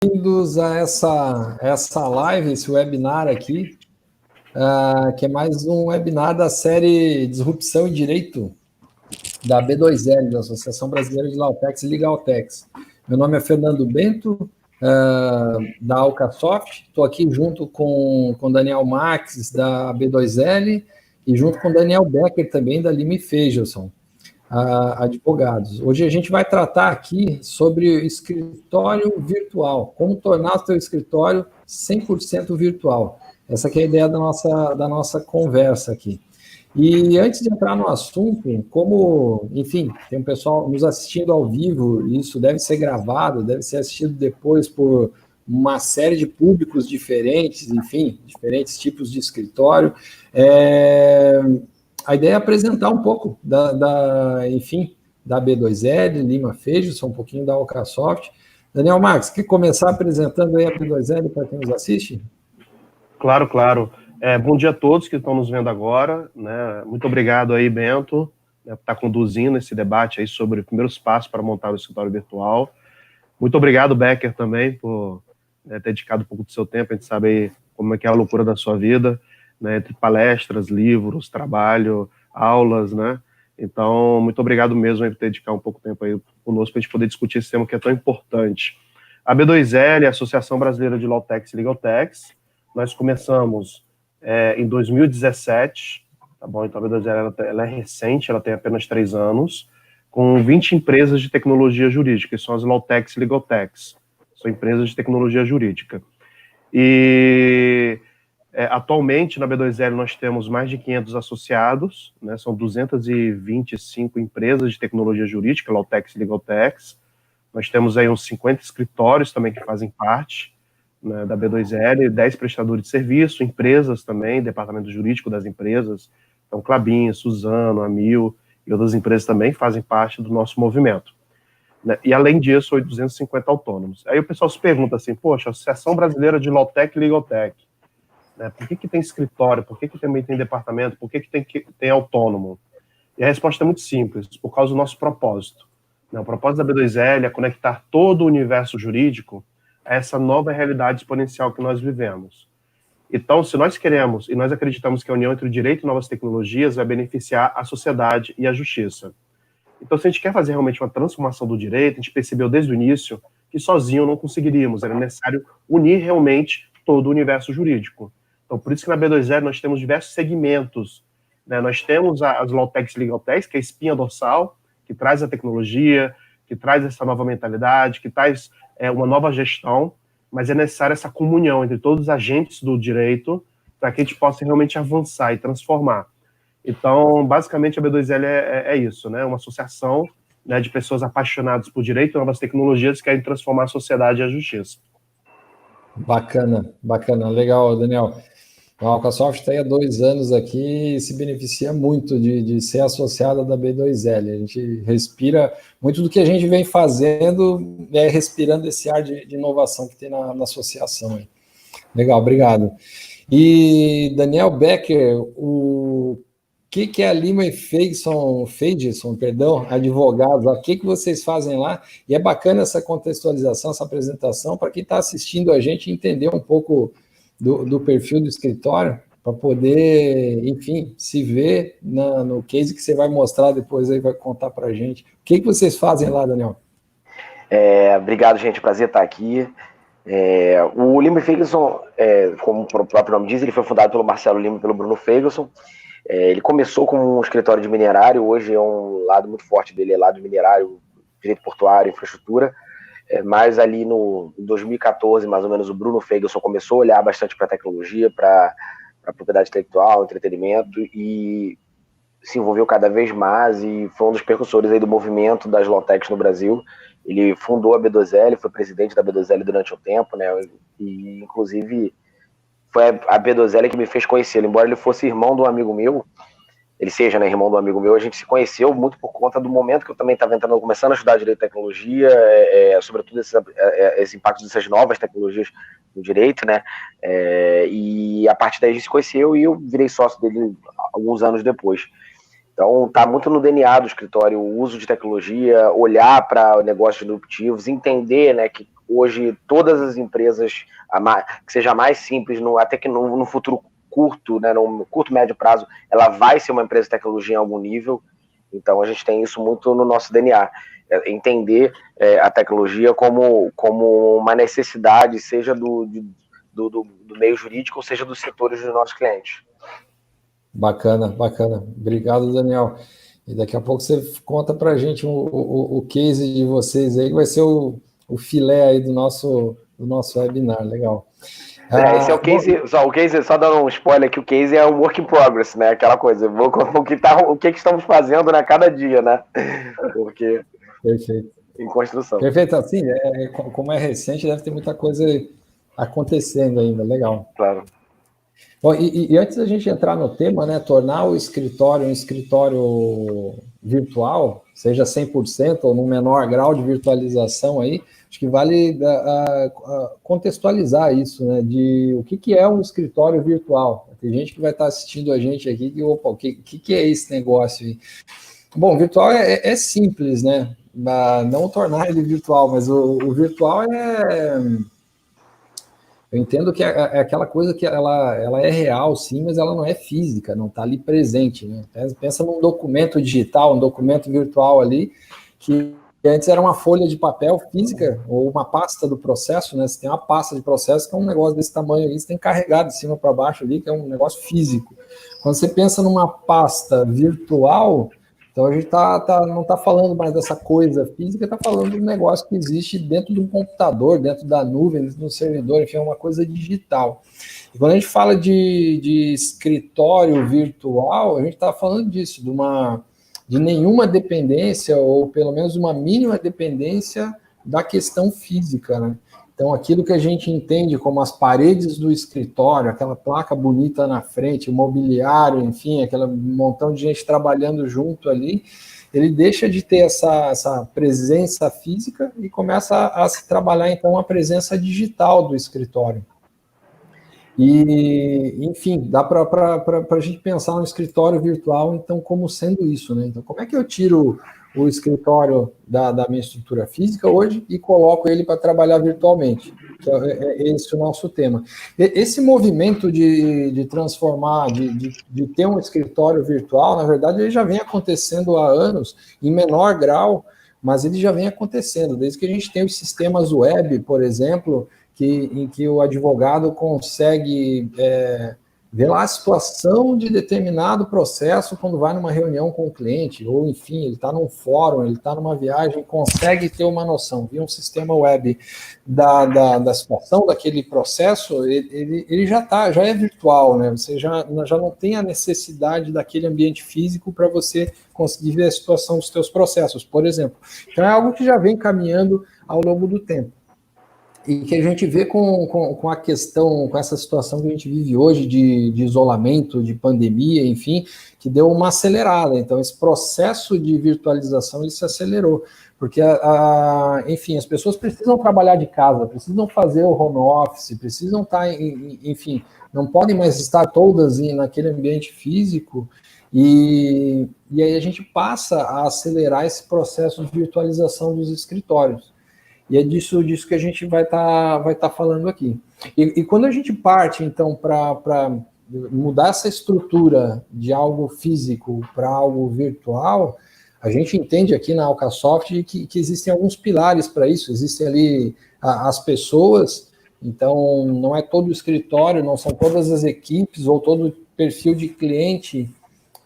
Bem-vindos a essa live, esse webinar aqui, que é mais um webinar da série Disrupção em Direito da B2L, da Associação Brasileira de Lautex e Legaltex. Meu nome é Fernando Bento, da Alcasoft, estou aqui junto com Daniel Max, da B2L, e junto com Daniel Becker, também, da Lima Feijelson, advogados. Hoje a gente vai tratar aqui sobre escritório virtual, como tornar o seu escritório 100% virtual. Essa que é a ideia da nossa conversa aqui. E antes de entrar no assunto, como, enfim, tem um pessoal nos assistindo ao vivo, isso deve ser gravado, deve ser assistido depois por uma série de públicos diferentes, enfim, diferentes tipos de escritório. A ideia é apresentar um pouco enfim, da B2L, Lima Feijelson, um pouquinho da Alcasoft. Daniel Marques, quer começar apresentando aí a B2L para quem nos assiste? Claro, claro. Bom dia a todos que estão nos vendo agora, né? Muito obrigado aí, Bento, por estar conduzindo esse debate aí sobre os primeiros passos para montar o escritório virtual. Muito obrigado, Becker, também, por ter dedicado um pouco do seu tempo. A gente sabe aí como é que é a loucura da sua vida, né? Entre palestras, livros, trabalho, aulas, né? Então, muito obrigado mesmo aí por dedicar um pouco de tempo aí conosco para a gente poder discutir esse tema que é tão importante. A B2L, a Associação Brasileira de Lautex e Legaltex, nós começamos em 2017, tá bom? Então a B2L ela é recente, ela tem apenas 3 anos, com 20 empresas de tecnologia jurídica, que são as Lautex e Legaltex, são empresas de tecnologia jurídica. E atualmente na B2L nós temos mais de 500 associados, né? São 225 empresas de tecnologia jurídica, Lautex e Legaltex. Nós temos aí uns 50 escritórios também que fazem parte, né, da B2L, 10 prestadores de serviço, empresas também, departamento jurídico das empresas, então Klabin, Suzano, Amil e outras empresas também fazem parte do nosso movimento, né? E além disso, 250 autônomos. Aí o pessoal se pergunta assim, poxa, a Associação Brasileira de Lautec e Legaltec, né, por que tem escritório, por que também tem departamento, por que tem autônomo? E a resposta é muito simples, por causa do nosso propósito, né? O propósito da B2L é conectar todo o universo jurídico a essa nova realidade exponencial que nós vivemos. Então, se nós queremos, e nós acreditamos que a união entre o direito e novas tecnologias vai beneficiar a sociedade e a justiça. Então, se a gente quer fazer realmente uma transformação do direito, a gente percebeu desde o início que sozinho não conseguiríamos, era necessário unir realmente todo o universo jurídico. Então, por isso que na B2L nós temos diversos segmentos, né? Nós temos as Lautex e Legaltex, que é a espinha dorsal, que traz a tecnologia, que traz essa nova mentalidade, que traz uma nova gestão, mas é necessária essa comunhão entre todos os agentes do direito para que a gente possa realmente avançar e transformar. Então, basicamente, a B2L é isso, né? Uma associação, né, de pessoas apaixonadas por direito e novas tecnologias que querem transformar a sociedade e a justiça. Bacana, bacana, legal, Daniel. A Alcasoft está há 2 anos aqui e se beneficia muito de ser associada da B2L. A gente respira, muito do que a gente vem fazendo respirando esse ar de inovação que tem na associação. Legal, obrigado. E Daniel Becker, o que é a Lima Feijelson, advogados, o que vocês fazem lá? E é bacana essa contextualização, essa apresentação, para quem está assistindo a gente entender um pouco do perfil do escritório, para poder, enfim, se ver no case que você vai mostrar depois, aí vai contar para a gente. O que vocês fazem lá, Daniel? Obrigado, gente, prazer estar aqui. O Lima Feijelson, como o próprio nome diz, ele foi fundado pelo Marcelo Lima e pelo Bruno Feijelson. Ele começou como um escritório de minerário, hoje é um lado muito forte dele, é lado de minerário, direito portuário, infraestrutura. Mas ali em 2014, mais ou menos, o Bruno Feijelson começou a olhar bastante para a tecnologia, para a propriedade intelectual, entretenimento, e se envolveu cada vez mais e foi um dos precursores aí do movimento das Lautex no Brasil. Ele fundou a B2L, foi presidente da B2L durante um tempo, né? E inclusive foi a B2L que me fez conhecê-lo. Embora ele fosse irmão de um amigo meu, ele seja, né, irmão de um amigo meu, a gente se conheceu muito por conta do momento que eu também estava começando a estudar direito e tecnologia, sobretudo esse impacto dessas novas tecnologias no direito, né? E a partir daí a gente se conheceu e eu virei sócio dele alguns anos depois. Então, está muito no DNA do escritório o uso de tecnologia, olhar para negócios disruptivos, entender, né, que hoje todas as empresas, que seja mais simples, até que no futuro curto, né, no curto, médio prazo, ela vai ser uma empresa de tecnologia em algum nível. Então a gente tem isso muito no nosso DNA, entender a tecnologia como uma necessidade, seja do meio jurídico, ou seja dos setores dos nossos clientes. Bacana, bacana. Obrigado, Daniel. E daqui a pouco você conta para a gente o case de vocês aí, que vai ser o filé aí do nosso webinar. Legal. Esse é o case, só dando um spoiler aqui, o case é um work in progress, né? Aquela coisa, o que estamos fazendo, né, cada dia, né? Porque perfeito. Em construção. Perfeito, assim, como é recente, deve ter muita coisa acontecendo ainda, legal. Claro. Bom, e antes da gente entrar no tema, né, tornar o escritório um escritório virtual, seja 100% ou num menor grau de virtualização aí, acho que vale contextualizar isso, né, de o que é um escritório virtual. Tem gente que vai estar assistindo a gente aqui que, opa, o que é esse negócio aí? Bom, virtual é simples, né, não tornar ele virtual, mas o virtual eu entendo que é aquela coisa que ela é real, sim, mas ela não é física, não está ali presente, né? Pensa num documento digital, um documento virtual ali, que antes era uma folha de papel física, ou uma pasta do processo, né? Você tem uma pasta de processo que é um negócio desse tamanho aí, você tem carregado de cima para baixo ali, que é um negócio físico. Quando você pensa numa pasta virtual, então a gente não está falando mais dessa coisa física, está falando de um negócio que existe dentro de um computador, dentro da nuvem, dentro do servidor, enfim, é uma coisa digital. E quando a gente fala de escritório virtual, a gente está falando disso, de nenhuma dependência, ou pelo menos uma mínima dependência da questão física, né? Então, aquilo que a gente entende como as paredes do escritório, aquela placa bonita na frente, o mobiliário, enfim, aquele montão de gente trabalhando junto ali, ele deixa de ter essa presença física e começa a se trabalhar, então, a presença digital do escritório. E, enfim, dá para a gente pensar no escritório virtual, então, como sendo isso, né? Então, como é que eu tiro o escritório da minha estrutura física hoje e coloco ele para trabalhar virtualmente? Que é esse o nosso tema. Esse movimento de transformar, de ter um escritório virtual, na verdade, ele já vem acontecendo há anos, em menor grau, mas ele já vem acontecendo, desde que a gente tem os sistemas web, por exemplo, em que o advogado consegue ver lá a situação de determinado processo quando vai numa reunião com o cliente, ou enfim, ele está num fórum, ele está numa viagem, consegue ter uma noção, via um sistema web da situação daquele processo, ele já é virtual, né? Você já não tem a necessidade daquele ambiente físico para você conseguir ver a situação dos seus processos, por exemplo. Então é algo que já vem caminhando ao longo do tempo. E que a gente vê com a questão, com essa situação que a gente vive hoje de isolamento, de pandemia, enfim, que deu uma acelerada. Então, esse processo de virtualização, ele se acelerou, porque, enfim, as pessoas precisam trabalhar de casa, precisam fazer o home office, precisam estar, enfim, não podem mais estar todas naquele ambiente físico, e aí a gente passa a acelerar esse processo de virtualização dos escritórios. E é disso que a gente vai tá falando aqui. E quando a gente parte, então, para mudar essa estrutura de algo físico para algo virtual, a gente entende aqui na Alcasoft que existem alguns pilares para isso. Existem ali as pessoas, então não é todo o escritório, não são todas as equipes ou todo o perfil de cliente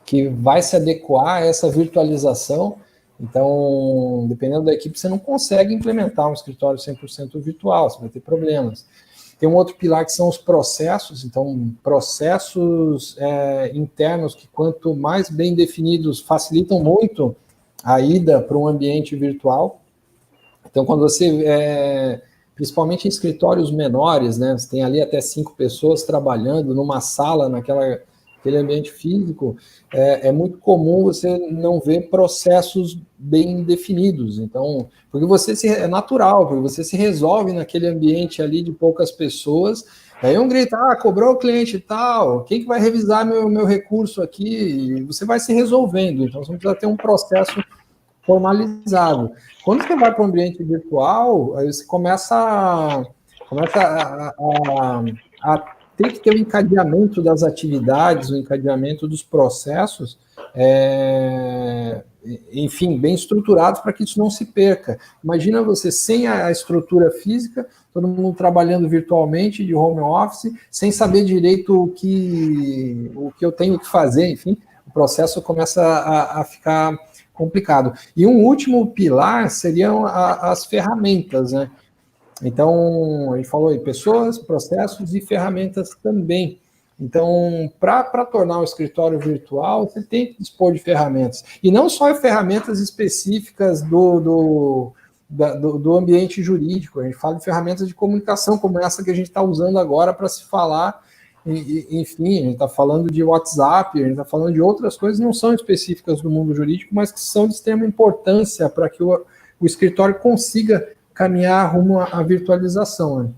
que vai se adequar a essa virtualização. Então, dependendo da equipe, você não consegue implementar um escritório 100% virtual, você vai ter problemas. Tem um outro pilar que são os processos, então, processos internos que, quanto mais bem definidos, facilitam muito a ida para um ambiente virtual. Então, quando você, principalmente em escritórios menores, né, você tem ali até 5 pessoas trabalhando numa sala, naquele ambiente físico, é muito comum você não ver processos bem definidos. Então, porque é natural, porque você se resolve naquele ambiente ali de poucas pessoas, aí um grita, cobrou o cliente e tal, quem que vai revisar meu recurso aqui? E você vai se resolvendo, então você não precisa ter um processo formalizado. Quando você vai para o ambiente virtual, aí você começa a ter que ter o encadeamento das atividades, o encadeamento dos processos, enfim, bem estruturados para que isso não se perca. Imagina você sem a estrutura física, todo mundo trabalhando virtualmente, de home office, sem saber direito o que eu tenho que fazer, enfim, o processo começa a ficar complicado. E um último pilar seriam as ferramentas, né? Então, a gente falou aí, pessoas, processos e ferramentas também. Então, para tornar o escritório virtual, você tem que dispor de ferramentas. E não só ferramentas específicas do ambiente jurídico, a gente fala de ferramentas de comunicação, como essa que a gente está usando agora para se falar. Enfim, a gente está falando de WhatsApp, a gente está falando de outras coisas que não são específicas do mundo jurídico, mas que são de extrema importância para que o escritório consiga caminhar rumo à virtualização. Né?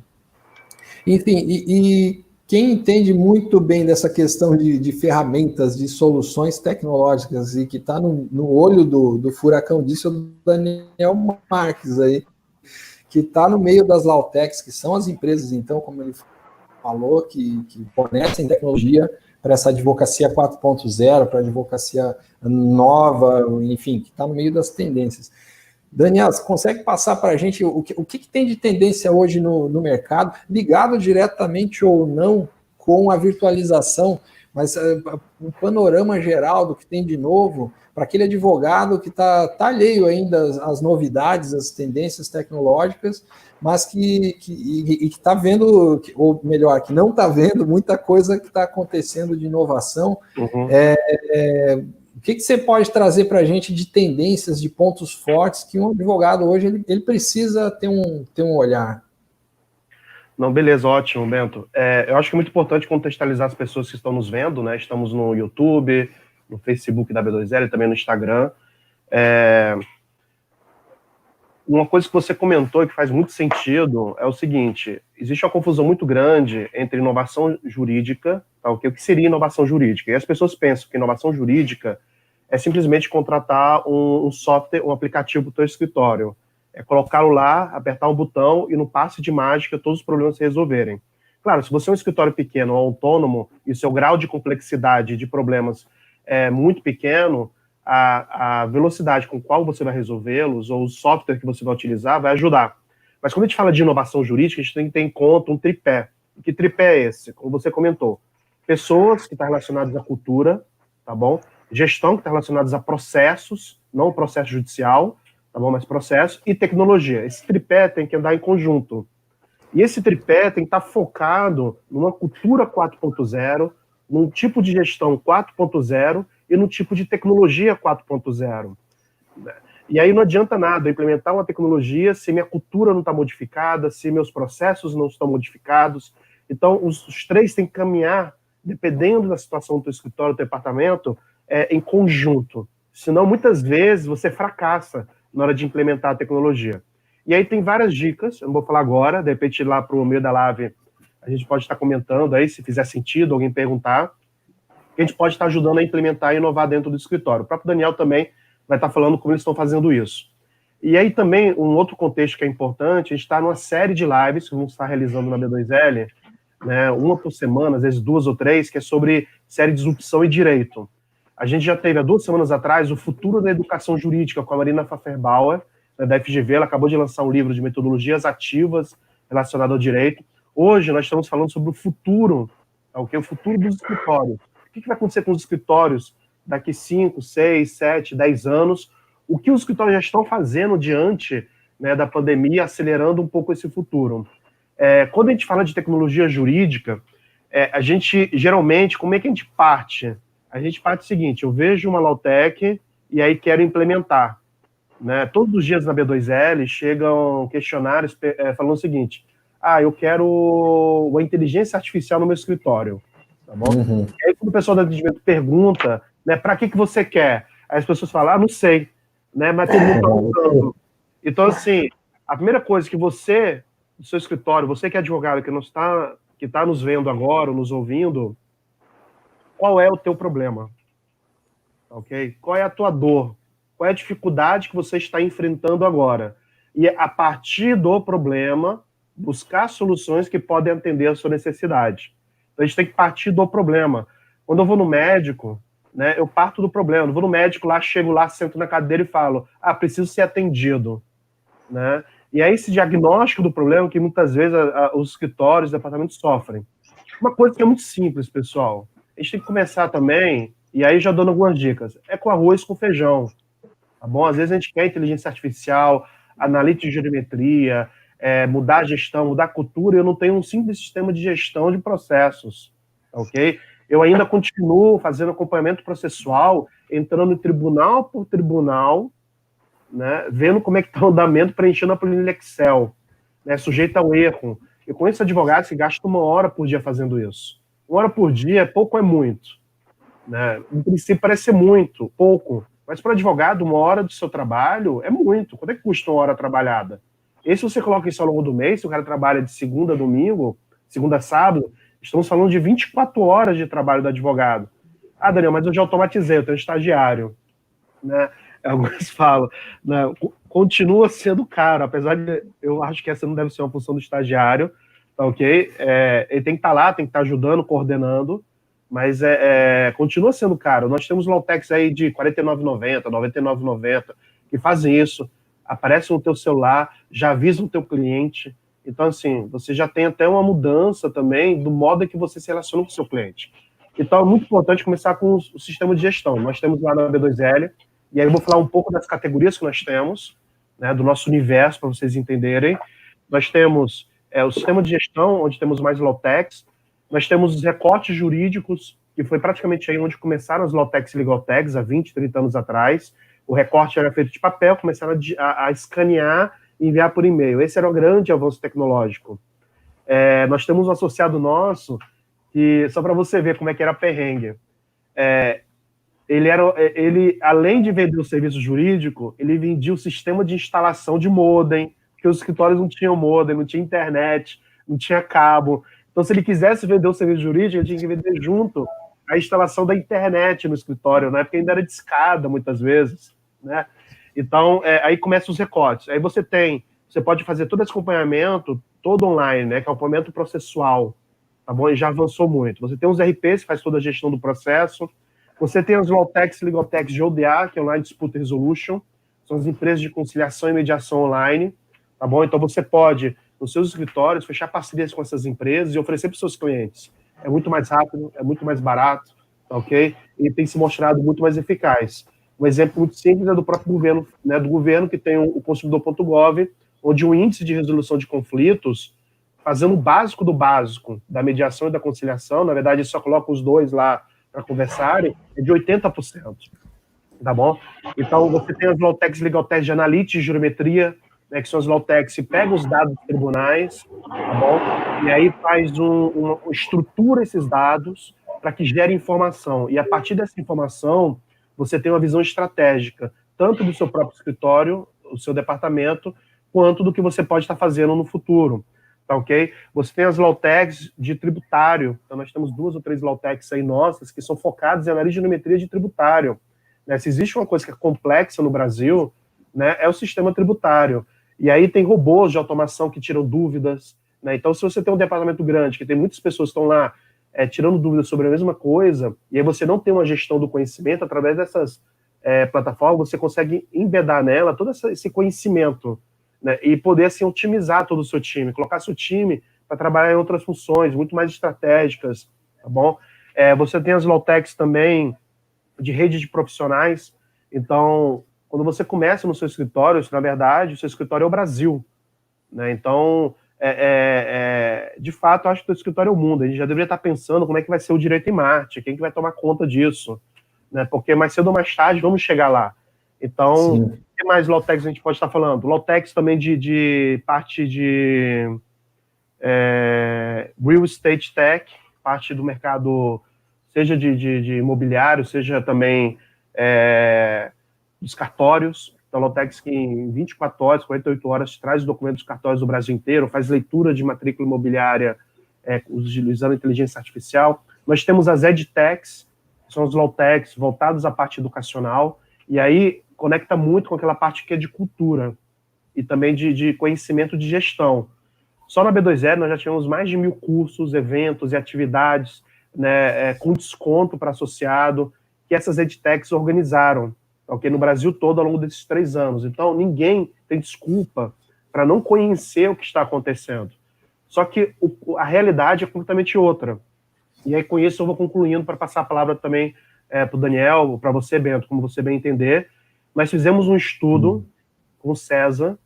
Enfim, e quem entende muito bem dessa questão de ferramentas, de soluções tecnológicas e que está no olho do furacão disso é o Daniel Marques aí, que está no meio das Lautecs, que são as empresas, então, como ele falou, que fornecem tecnologia para essa advocacia 4.0, para a advocacia nova, enfim, que está no meio das tendências. Daniel, você consegue passar para a gente o que tem de tendência hoje no mercado, ligado diretamente ou não com a virtualização, mas um panorama geral do que tem de novo, para aquele advogado que está alheio ainda às novidades, às tendências tecnológicas, mas que está vendo, ou melhor, que não está vendo muita coisa que está acontecendo de inovação. Uhum. O que você pode trazer para a gente de tendências, de pontos fortes que um advogado hoje ele precisa ter um olhar? Não, beleza, ótimo, Bento. Eu acho que é muito importante contextualizar as pessoas que estão nos vendo, né? Estamos no YouTube, no Facebook da B2L, também no Instagram. Uma coisa que você comentou e que faz muito sentido é o seguinte: existe uma confusão muito grande entre inovação jurídica, tá? O que seria inovação jurídica? E as pessoas pensam que inovação jurídica é simplesmente contratar um software, um aplicativo para o teu escritório. É colocá-lo lá, apertar um botão e no passe de mágica todos os problemas se resolverem. Claro, se você é um escritório pequeno ou autônomo e o seu grau de complexidade de problemas é muito pequeno, a velocidade com qual você vai resolvê-los ou o software que você vai utilizar vai ajudar. Mas quando a gente fala de inovação jurídica, a gente tem que ter em conta um tripé. E que tripé é esse? Como você comentou, pessoas que estão relacionadas à cultura, tá bom? Gestão que está relacionada a processos, não o processo judicial, tá bom? Mas processo e tecnologia. Esse tripé tem que andar em conjunto. E esse tripé tem que estar focado numa cultura 4.0, num tipo de gestão 4.0 e no tipo de tecnologia 4.0. E aí não adianta nada implementar uma tecnologia se minha cultura não está modificada, se meus processos não estão modificados. Então, os três têm que caminhar, dependendo da situação do teu escritório, do teu departamento, em conjunto. Senão, muitas vezes, você fracassa na hora de implementar a tecnologia. E aí tem várias dicas, eu não vou falar agora, de repente lá para o meio da live a gente pode estar comentando aí, se fizer sentido, alguém perguntar, a gente pode estar ajudando a implementar e inovar dentro do escritório. O próprio Daniel também vai estar falando como eles estão fazendo isso. E aí também, um outro contexto que é importante, a gente está numa série de lives que vamos estar realizando na B2L, né, uma por semana, às vezes 2 ou 3, que é sobre série de disrupção e direito. A gente já teve, há 2 semanas atrás, o futuro da educação jurídica com a Marina Pfefferbauer, né, da FGV. Ela acabou de lançar um livro de metodologias ativas relacionado ao direito. Hoje nós estamos falando sobre o futuro, o futuro dos escritórios. O que vai acontecer com os escritórios daqui 5, 6, 7, 10 anos? O que os escritórios já estão fazendo diante, né, da pandemia, acelerando um pouco esse futuro? Quando a gente fala de tecnologia jurídica, a gente, geralmente, como é que a gente parte? A gente parte o seguinte: eu vejo uma Lautec e aí quero implementar. Né? Todos os dias na B2L chegam questionários falando o seguinte: eu quero uma inteligência artificial no meu escritório. Tá bom? Uhum. E aí, quando o pessoal do atendimento pergunta, né, para que você quer? Aí as pessoas falam, não sei, né, mas todo mundo está usando. Então, assim, a primeira coisa que você, do seu escritório, você que é advogado, que está nos vendo agora, ou nos ouvindo, qual é o teu problema? Ok? Qual é a tua dor? qual é a dificuldade que você está enfrentando agora. E, a partir do problema, buscar soluções que podem atender a sua necessidade. Então, a gente tem que partir do problema. Quando eu vou no médico, né, eu parto do problema. Eu vou no médico lá, chego lá, sento na cadeira e falo, preciso ser atendido. Né? E é esse diagnóstico do problema que muitas vezes os escritórios, os departamentos sofrem. Uma coisa que é muito simples, pessoal. A gente tem que começar também, e aí já dando algumas dicas, é com arroz com feijão. Tá bom? Às vezes a gente quer inteligência artificial, analítica de geometria, mudar a gestão, mudar a cultura, e eu não tenho um simples sistema de gestão de processos, ok? Eu ainda continuo fazendo acompanhamento processual, entrando tribunal por tribunal, né, vendo como é que está o andamento, preenchendo a planilha Excel, né, sujeito ao erro. Eu conheço advogados que gastam 1 hora por dia fazendo isso. 1 hora por dia é pouco ou é muito? Né? Em princípio parece ser muito, pouco. Mas para o advogado, 1 hora do seu trabalho é muito. Quanto é que custa 1 hora trabalhada? E se você coloca isso ao longo do mês, se o cara trabalha de segunda a domingo, segunda a sábado, estamos falando de 24 horas de trabalho do advogado. Daniel, mas eu já automatizei, eu tenho estagiário. Né? Alguns falam, né, continua sendo caro, apesar de eu acho que essa não deve ser uma função do estagiário, tá ok? Ele tem que estar lá, tem que estar ajudando, coordenando, mas continua sendo caro. Nós temos Lautex aí de R$ 49,90, R$ 99,90, que fazem isso, aparece no teu celular, já avisa o teu cliente. Então, assim, você já tem até uma mudança também do modo que você se relaciona com o seu cliente. Então, é muito importante começar com o sistema de gestão. Nós temos lá na B2L, e aí eu vou falar um pouco das categorias que nós temos, né, do nosso universo, para vocês entenderem. Nós temos o sistema de gestão, onde temos mais Lautex. Nós temos os recortes jurídicos, que foi praticamente aí onde começaram as Lautex e Legaltex, há 20, 30 anos atrás. O recorte era feito de papel, começaram a escanear e enviar por e-mail. Esse era o grande avanço tecnológico. Nós temos um associado nosso, que, só para você ver como é que era perrengue, ele, além de vender o serviço jurídico, ele vendia o sistema de instalação de modem, porque os escritórios não tinham modem, não tinha internet, não tinha cabo. Então, se ele quisesse vender o serviço jurídico, ele tinha que vender junto a instalação da internet no escritório, né? Porque ainda era de escada, muitas vezes, né? Então, aí começam os recortes. Aí você pode fazer todo esse acompanhamento, todo online, né? Que é o acompanhamento processual, tá bom? E já avançou muito. Você tem os RPs, que faz toda a gestão do processo. Você tem os Lautex e Legaltex de ODA, que é Online Dispute Resolution, são as empresas de conciliação e mediação online, tá bom? Então você pode, nos seus escritórios, fechar parcerias com essas empresas e oferecer para os seus clientes. É muito mais rápido, é muito mais barato, tá ok? E tem se mostrado muito mais eficaz. Um exemplo muito simples é do próprio governo, né, do governo que tem o consumidor.gov, onde o índice de resolução de conflitos, fazendo o básico do básico, da mediação e da conciliação, na verdade, só coloca os dois lá para conversarem, é de 80%, tá bom? Então, você tem as Lautex e Legaltex de analítica e geometria, né, que são as Lautex que pegam os dados dos tribunais, tá bom? E aí faz estrutura esses dados para que gere informação. E a partir dessa informação, você tem uma visão estratégica, tanto do seu próprio escritório, o seu departamento, quanto do que você pode estar fazendo no futuro. Tá ok? Você tem as Lautex de tributário, então nós temos 2 ou 3 Lautex aí nossas que são focadas em análise de geometria de tributário. Né? Se existe uma coisa que é complexa no Brasil, né, é o sistema tributário. E aí tem robôs de automação que tiram dúvidas. Né? Então, se você tem um departamento grande, que tem muitas pessoas que estão lá tirando dúvidas sobre a mesma coisa, e aí você não tem uma gestão do conhecimento, através dessas plataformas, você consegue embedar nela todo esse conhecimento, né, e poder, assim, otimizar todo o seu time, colocar seu time para trabalhar em outras funções, muito mais estratégicas, tá bom? Você tem as Lautex também de rede de profissionais, então, quando você começa no seu escritório, na verdade, o seu escritório é o Brasil, né, então, de fato, eu acho que o escritório é o mundo, a gente já deveria estar pensando como é que vai ser o direito em Marte, quem que vai tomar conta disso, né, porque mais cedo ou mais tarde vamos chegar lá. Então, sim. O que mais Lautex a gente pode estar falando? Lautex também de parte de real estate tech, parte do mercado, seja de imobiliário, seja também dos cartórios. Então, Lautex que em 24 horas, 48 horas, traz os documentos dos cartórios do Brasil inteiro, faz leitura de matrícula imobiliária utilizando inteligência artificial. Nós temos as EdTechs, que são os Lautex voltados à parte educacional, e aí conecta muito com aquela parte que é de cultura e também de conhecimento de gestão. Só na B2L nós já tivemos mais de 1.000 cursos, eventos e atividades, né, com desconto para associado, que essas edtechs organizaram, okay, no Brasil todo ao longo desses 3 anos. Então, ninguém tem desculpa para não conhecer o que está acontecendo. Só que a realidade é completamente outra. E aí, com isso, eu vou concluindo para passar a palavra também para o Daniel, para você, Bento, como você bem entender. Nós fizemos um estudo com o César,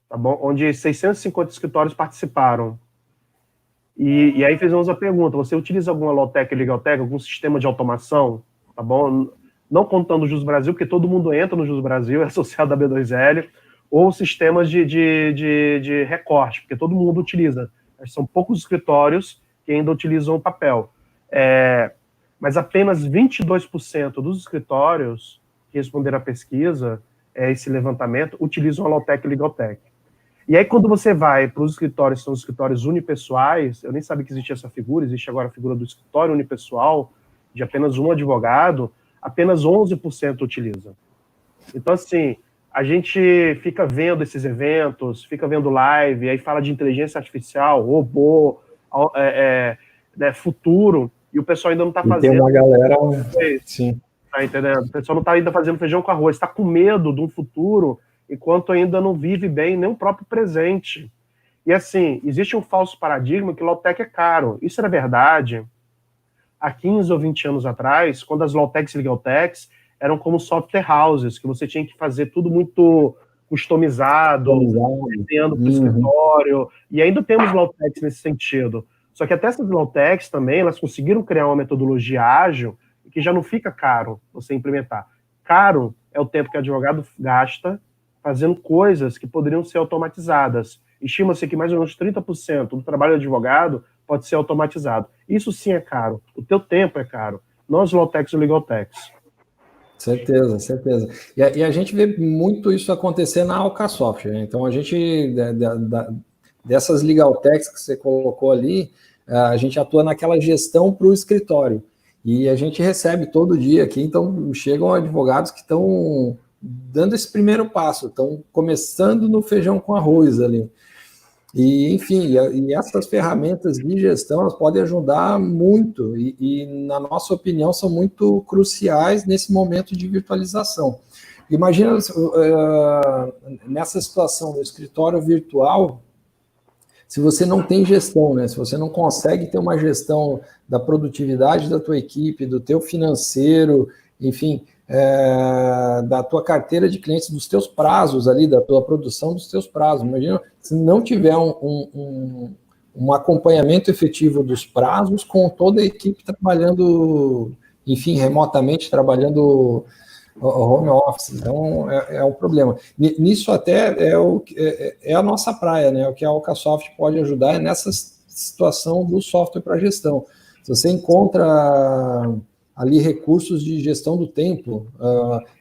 tá bom? Onde 650 escritórios participaram. E aí fizemos a pergunta, você utiliza alguma Lawtech, Legaltech, algum sistema de automação, tá bom? Não contando o Jus Brasil, porque todo mundo entra no Jus Brasil, é associado à B2L, ou sistemas de recorte, porque todo mundo utiliza. São poucos escritórios que ainda utilizam o papel. Mas apenas 22% dos escritórios que responderam à pesquisa, esse levantamento, utilizam a Lawtech e Legaltech. E aí, quando você vai para os escritórios, são os escritórios unipessoais, eu nem sabia que existia essa figura, existe agora a figura do escritório unipessoal, de apenas um advogado, apenas 11% utiliza. Então, assim, a gente fica vendo esses eventos, fica vendo live, aí fala de inteligência artificial, robô, né, futuro, e o pessoal ainda não está fazendo. Tem uma galera... Sim. Tá entendendo? O pessoal não está ainda fazendo feijão com arroz, está com medo de um futuro, enquanto ainda não vive bem nem o próprio presente. E assim, existe um falso paradigma que Lawtech é caro. Isso era verdade há 15 ou 20 anos atrás, quando as Lawtechs e Legaltechs eram como software houses, que você tinha que fazer tudo muito customizado, desenhando para o escritório, e ainda temos Lawtechs nesse sentido. Só que até essas Lawtechs também, elas conseguiram criar uma metodologia ágil que já não fica caro você implementar. Caro é o tempo que o advogado gasta fazendo coisas que poderiam ser automatizadas. Estima-se que mais ou menos 30% do trabalho do advogado pode ser automatizado. Isso sim é caro. O teu tempo é caro. Não as Lawtechs e Legaltechs. Certeza, certeza. E a gente vê muito isso acontecer na Alcasoft, né? Então, a gente, dessas Legaltechs que você colocou ali, a gente atua naquela gestão para o escritório. E a gente recebe todo dia aqui, então chegam advogados que estão dando esse primeiro passo, estão começando no feijão com arroz ali. E, enfim, e essas ferramentas de gestão, elas podem ajudar muito, e na nossa opinião, são muito cruciais nesse momento de virtualização. Imagina, nessa situação do escritório virtual, se você não tem gestão, né? Se você não consegue ter uma gestão da produtividade da tua equipe, do teu financeiro, enfim, da tua carteira de clientes, dos teus prazos ali, da tua produção dos teus prazos. Imagina se não tiver um acompanhamento efetivo dos prazos com toda a equipe trabalhando, enfim, remotamente, trabalhando home office. Então, é um problema. Nisso até é a nossa praia, né? O que a Alcasoft pode ajudar é nessa situação do software para gestão. Se você encontra ali recursos de gestão do tempo,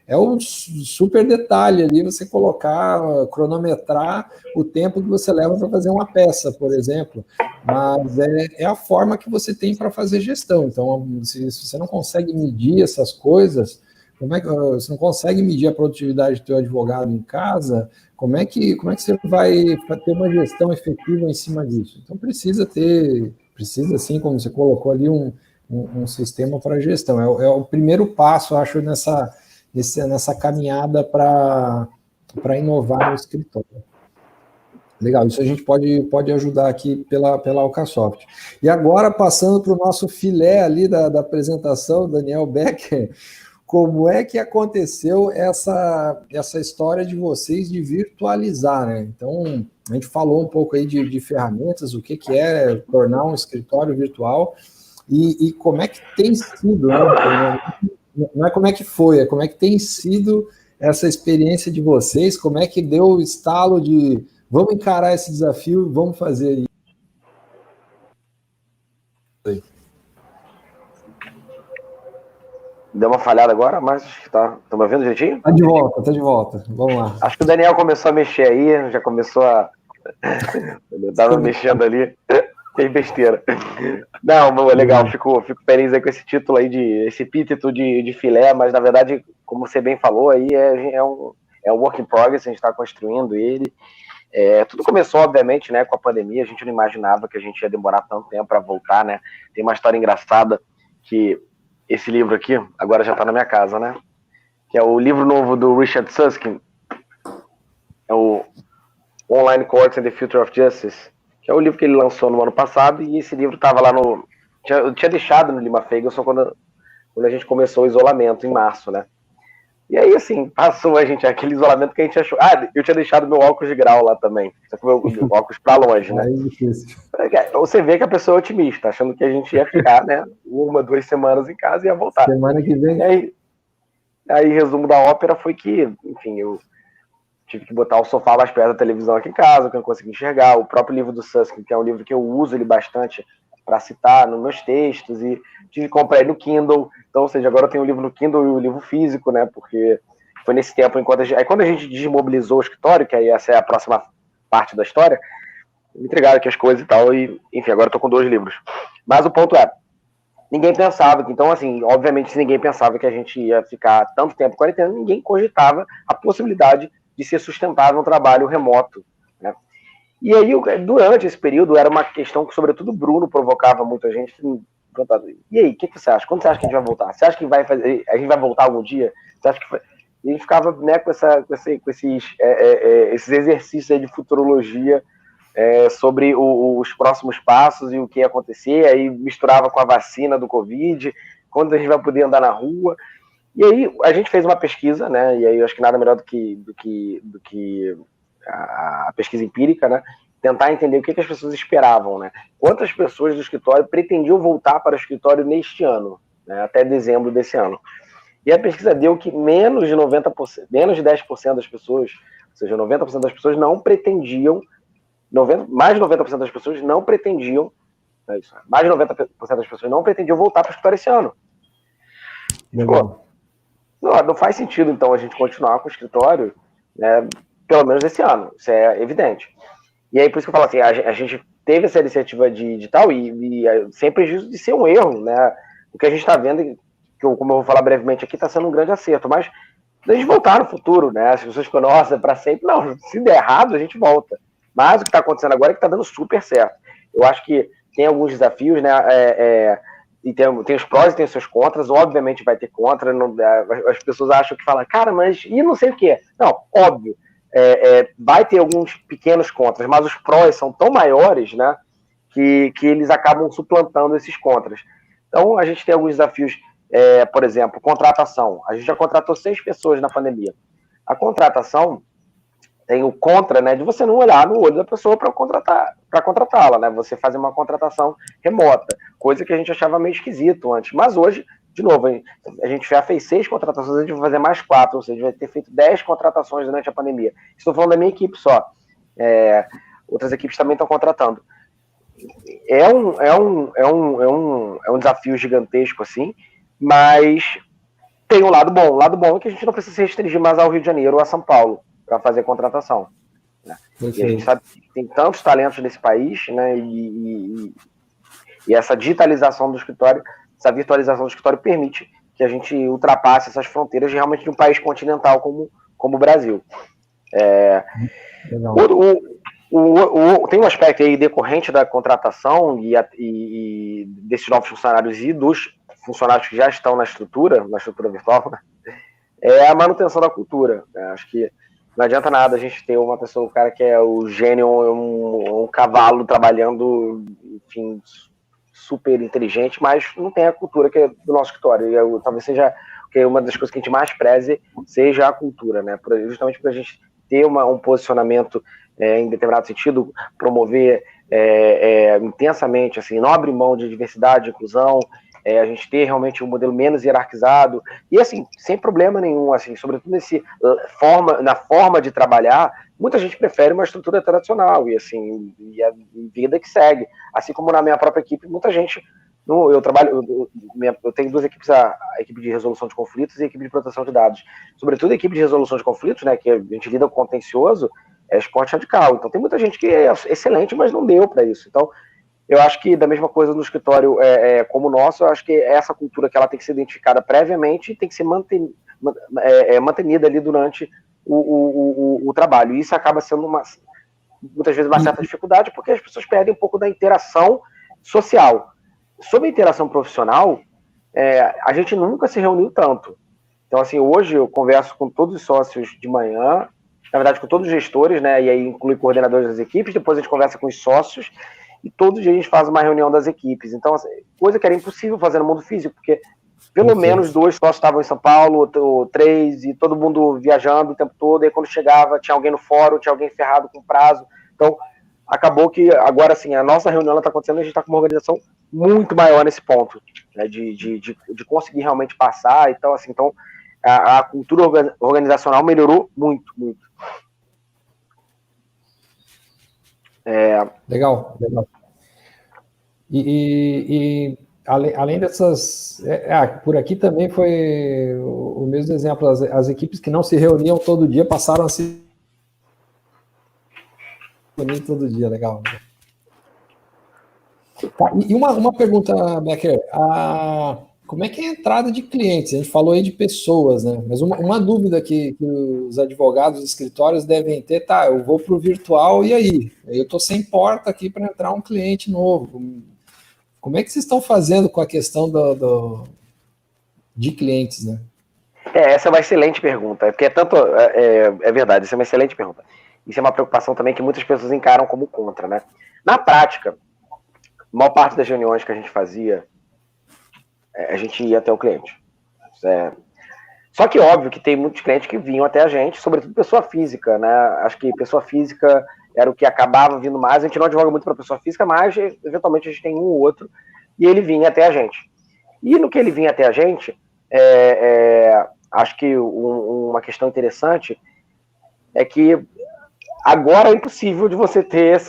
é um super detalhe ali você colocar, cronometrar o tempo que você leva para fazer uma peça, por exemplo, mas é a forma que você tem para fazer gestão. Então, se você não consegue medir essas coisas, como é que você não consegue medir a produtividade do teu advogado em casa, como é que você vai ter uma gestão efetiva em cima disso? Então, precisa, sim, como você colocou ali, um sistema para gestão. É o primeiro passo, acho, nessa caminhada para inovar no escritório. Legal, isso a gente pode ajudar aqui pela Alcasoft. E agora, passando para o nosso filé ali da apresentação, Daniel Becker, como é que aconteceu essa história de vocês de virtualizar, né? Então, a gente falou um pouco aí de ferramentas, o que é tornar um escritório virtual, e como é que tem sido, né? Não é como é que foi, é como é que tem sido essa experiência de vocês, como é que deu o estalo de vamos encarar esse desafio, vamos fazer isso. Deu uma falhada agora, mas tá. Estão me ouvindo direitinho? Tá de volta. Vamos lá. Acho que o Daniel começou a mexer aí, já começou a... Ele estava mexendo ali. Fez besteira. Não, é legal, fico feliz aí com esse título aí, esse epíteto de filé, mas na verdade, como você bem falou, aí é um work in progress, a gente está construindo ele. Tudo começou, obviamente, né, com a pandemia, a gente não imaginava que a gente ia demorar tanto tempo para voltar, né? Tem uma história engraçada que esse livro aqui, agora já está na minha casa, né? Que é o livro novo do Richard Susskind, é o Online Courts and the Future of Justice, que é o livro que ele lançou no ano passado, e esse livro estava lá no... Eu tinha deixado no Lima Ferguson quando a gente começou o isolamento, em março, né? E aí, assim, passou aquele isolamento que a gente achou... eu tinha deixado meu óculos de grau lá também, só que meu óculos para longe, né? Você vê que a pessoa é otimista, achando que a gente ia ficar, né, 1, 2 semanas em casa e ia voltar. Semana que vem. E aí, resumo da ópera foi que, enfim, eu tive que botar o sofá mais perto da televisão aqui em casa, que eu não consegui enxergar. O próprio livro do Susskind, que é um livro que eu uso ele bastante para citar nos meus textos, e tive que comprar ele no Kindle. Então, ou seja, agora eu tenho o livro no Kindle e o livro físico, né? Porque foi nesse tempo, aí quando a gente desmobilizou o escritório, que aí essa é a próxima parte da história, me entregaram aqui as coisas e tal, e enfim, agora eu tô com 2 livros. Mas o ponto é, ninguém pensava, então assim, obviamente se ninguém pensava que a gente ia ficar tanto tempo em quarentena, ninguém cogitava a possibilidade de ser sustentável um trabalho remoto, né? E aí, durante esse período, era uma questão que, sobretudo, o Bruno provocava muita gente. E aí, o que você acha? Quando você acha que a gente vai voltar? Você acha que a gente vai voltar algum dia? Você acha que foi... E a gente ficava, né, com esses exercícios aí de futurologia sobre os próximos passos e o que ia acontecer, aí misturava com a vacina do Covid, quando a gente vai poder andar na rua. E aí a gente fez uma pesquisa, né? E aí eu acho que nada melhor do que a pesquisa empírica, né? Tentar entender o que as pessoas esperavam, né? Quantas pessoas do escritório pretendiam voltar para o escritório neste ano, né? Até dezembro desse ano. E a pesquisa deu que menos de 90%, menos de 10% das pessoas, ou seja, 90% das pessoas não pretendiam, mais de 90% das pessoas não pretendiam, mais de 90% das pessoas não pretendiam voltar para o escritório esse ano. Pô, não faz sentido, então, a gente continuar com o escritório, né, pelo menos esse ano, isso é evidente. E aí, por isso que eu falo assim, a gente teve essa iniciativa de tal, e sem prejuízo de ser um erro, né? O que a gente está vendo, que como eu vou falar brevemente aqui, está sendo um grande acerto, mas a gente voltar no futuro, né? As pessoas ficam, nossa, para sempre. Não, se der errado, a gente volta. Mas o que está acontecendo agora é que está dando super certo. Eu acho que tem alguns desafios, né? E tem os prós e tem os seus contras, obviamente vai ter contra, as pessoas acham que falam, cara, mas e não sei o que. Não, óbvio, vai ter alguns pequenos contras, mas os prós são tão maiores, né, que eles acabam suplantando esses contras. Então a gente tem alguns desafios, por exemplo, contratação. A gente já contratou 6 pessoas na pandemia. A contratação tem o contra, né, de você não olhar no olho da pessoa para contratá-la, né? Você fazer uma contratação remota, coisa que a gente achava meio esquisito antes. Mas hoje, de novo, a gente já fez 6 contratações, a gente vai fazer mais 4, ou seja, vai ter feito 10 contratações durante a pandemia. Estou falando da minha equipe só. Outras equipes também estão contratando. É um desafio gigantesco, assim, mas tem um lado bom. O lado bom é que a gente não precisa se restringir mais ao Rio de Janeiro ou a São Paulo para fazer contratação, né? E a gente sabe que tem tantos talentos nesse país, né? E essa digitalização do escritório, essa virtualização do escritório permite que a gente ultrapasse essas fronteiras realmente de um país continental como o Brasil. Tem um aspecto aí decorrente da contratação e desses novos funcionários e dos funcionários que já estão na estrutura virtual, né? É a manutenção da cultura, né? Acho que não adianta nada a gente ter uma pessoa, o cara que é o gênio, um cavalo trabalhando, enfim, super inteligente, mas não tem a cultura que é do nosso escritório. Talvez seja que uma das coisas que a gente mais preze seja a cultura, né? Justamente para a gente ter um posicionamento em determinado sentido, promover intensamente, assim, não abrir mão de diversidade, de inclusão, a gente ter realmente um modelo menos hierarquizado, e assim, sem problema nenhum, assim, sobretudo na forma de trabalhar, muita gente prefere uma estrutura tradicional, e assim, e a vida que segue, assim como na minha própria equipe, muita gente, eu tenho 2 equipes, a equipe de resolução de conflitos e a equipe de proteção de dados, sobretudo a equipe de resolução de conflitos, né, que a gente lida com contencioso, é esporte radical, então tem muita gente que é excelente, mas não deu para isso, então eu acho que da mesma coisa no escritório como o nosso, eu acho que essa cultura que ela tem que ser identificada previamente tem que ser mantenida ali durante o trabalho. E isso acaba sendo muitas vezes uma certa dificuldade, porque as pessoas perdem um pouco da interação social. Sobre a interação profissional, a gente nunca se reuniu tanto. Então, assim, hoje eu converso com todos os sócios de manhã, na verdade com todos os gestores, né, e aí inclui coordenadores das equipes, depois a gente conversa com os sócios, e todo dia a gente faz uma reunião das equipes. Então, assim, coisa que era impossível fazer no mundo físico, porque pelo menos 2 sócios estavam em São Paulo, ou 3, e todo mundo viajando o tempo todo, e quando chegava tinha alguém no fórum, tinha alguém ferrado com prazo. Então, acabou que agora, assim, a nossa reunião está acontecendo, a gente está com uma organização muito maior nesse ponto, né, de conseguir realmente passar. Então, assim, a cultura organizacional melhorou muito, muito. Legal. E além dessas... por aqui também foi o mesmo exemplo. As equipes que não se reuniam todo dia passaram a se reunir todo dia. Legal. Tá, e uma pergunta, Becker. Como é que é a entrada de clientes? A gente falou aí de pessoas, né? Mas uma dúvida que os advogados, os escritórios devem ter, eu vou para o virtual e aí? Eu estou sem porta aqui para entrar um cliente novo. Como é que vocês estão fazendo com a questão de clientes, né? Essa é uma excelente pergunta, porque é verdade, essa é uma excelente pergunta. Isso é uma preocupação também que muitas pessoas encaram como contra, né? Na prática, a maior parte das reuniões que a gente fazia, a gente ia até o cliente. Só que óbvio que tem muitos clientes que vinham até a gente, sobretudo pessoa física, né? Acho que pessoa física era o que acabava vindo mais. A gente não advoga muito para pessoa física, mas eventualmente a gente tem um ou outro, e ele vinha até a gente. E no que ele vinha até a gente, acho que uma questão interessante é que agora é impossível de você ter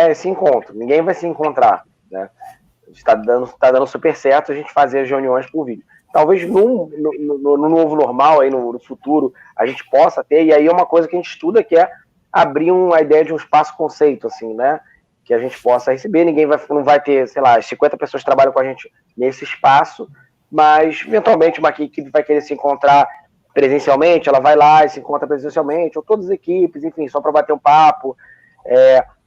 esse encontro. Ninguém vai se encontrar, né? Está dando super certo a gente fazer as reuniões por vídeo. Talvez no novo normal, aí no futuro, a gente possa ter, e aí é uma coisa que a gente estuda, que é abrir uma ideia de um espaço-conceito, assim, né? Que a gente possa receber. Não vai ter, sei lá, 50 pessoas que trabalham com a gente nesse espaço, mas eventualmente uma equipe vai querer se encontrar presencialmente, ela vai lá e se encontra presencialmente, ou todas as equipes, enfim, só para bater um papo,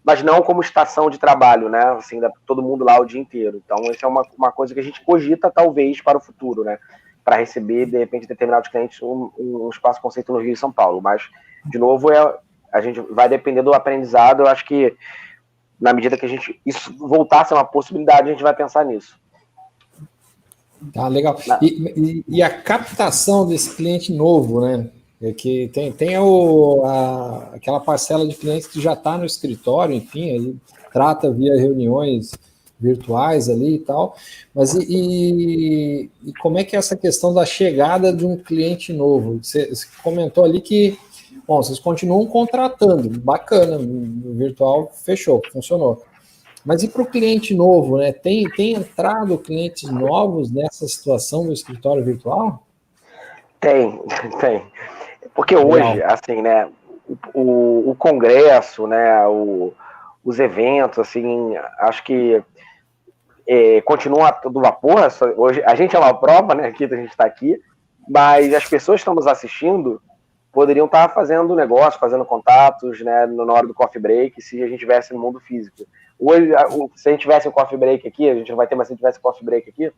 mas não como estação de trabalho, né? Assim, todo mundo lá o dia inteiro. Então, essa é uma coisa que a gente cogita, talvez, para o futuro, né? Para receber, de repente, determinados clientes, um espaço conceito no Rio e São Paulo. Mas, de novo, a gente vai depender do aprendizado. Eu acho que, na medida que isso voltar a ser uma possibilidade, a gente vai pensar nisso. Legal. E a captação desse cliente novo, né? Que tem aquela parcela de clientes que já está no escritório, enfim, aí trata via reuniões virtuais ali e tal, mas e como é que é essa questão da chegada de um cliente novo? Você comentou ali que, bom, vocês continuam contratando, bacana, o virtual fechou, funcionou. Mas e para o cliente novo, né? Tem entrado clientes novos nessa situação do escritório virtual? Tem. Porque hoje, assim, né, o congresso, né, os eventos, assim, acho que continua do vapor. Hoje a gente é uma prova, né, aqui a gente está aqui, mas as pessoas que estão nos assistindo poderiam estar fazendo negócio, fazendo contatos, né, na hora do coffee break, se a gente estivesse no mundo físico. Hoje, se a gente tivesse um coffee break aqui, a gente não vai ter, mas se a gente tivesse coffee break aqui,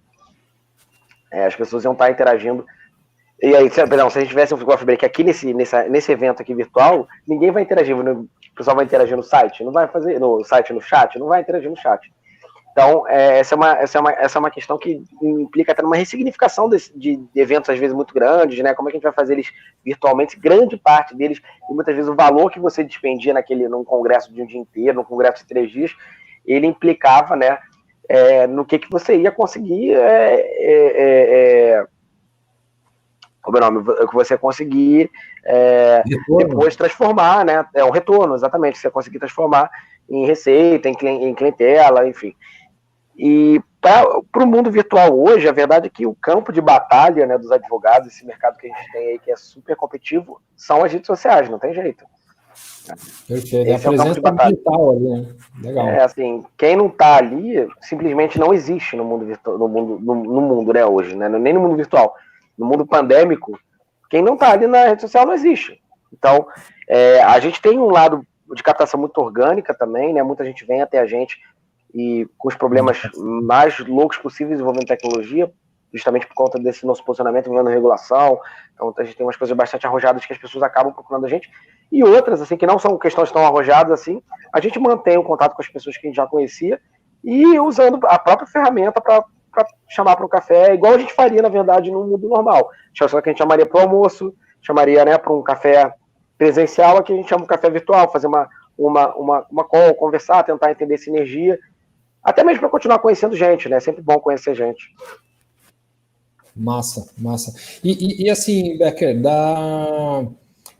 as pessoas iam estar interagindo. E aí, se a gente tivesse um coffee break aqui nesse evento aqui virtual, ninguém vai interagir. O pessoal vai interagir no site, não vai fazer no site, no chat, não vai interagir no chat. Então, essa é uma questão que implica até numa ressignificação de eventos, às vezes, muito grandes, né? Como é que a gente vai fazer eles virtualmente? Grande parte deles, e muitas vezes o valor que você despendia num congresso de um dia inteiro, num congresso de 3 dias, ele implicava, né, no que você ia conseguir, como é o nome? Que você conseguir depois transformar, né? É um retorno, exatamente, que você conseguir transformar em receita, em clientela, enfim. E para o mundo virtual hoje, a verdade é que o campo de batalha, né, dos advogados, esse mercado que a gente tem aí, que é super competitivo, são as redes sociais, não tem jeito. Perfeito. Esse é o campo de presença batalha. digital ali, né? Legal. Assim, quem não está ali simplesmente não existe no mundo virtual, no mundo, né, hoje, né? Nem no mundo virtual. No mundo pandêmico, quem não está ali na rede social não existe. Então, a gente tem um lado de captação muito orgânica também, né? Muita gente vem até a gente e com os problemas mais loucos possíveis envolvendo tecnologia, justamente por conta desse nosso posicionamento envolvendo regulação. Então, a gente tem umas coisas bastante arrojadas que as pessoas acabam procurando a gente. E outras, assim, que não são questões tão arrojadas assim, a gente mantém o contato com as pessoas que a gente já conhecia e usando a própria ferramenta para chamar para um café, igual a gente faria, na verdade, no mundo normal. Só que a gente chamaria para o almoço, chamaria, né, para um café presencial, aqui a gente chama um café virtual, fazer uma call, conversar, tentar entender sinergia, até mesmo para continuar conhecendo gente, né? É sempre bom conhecer gente. Massa. E assim, Becker,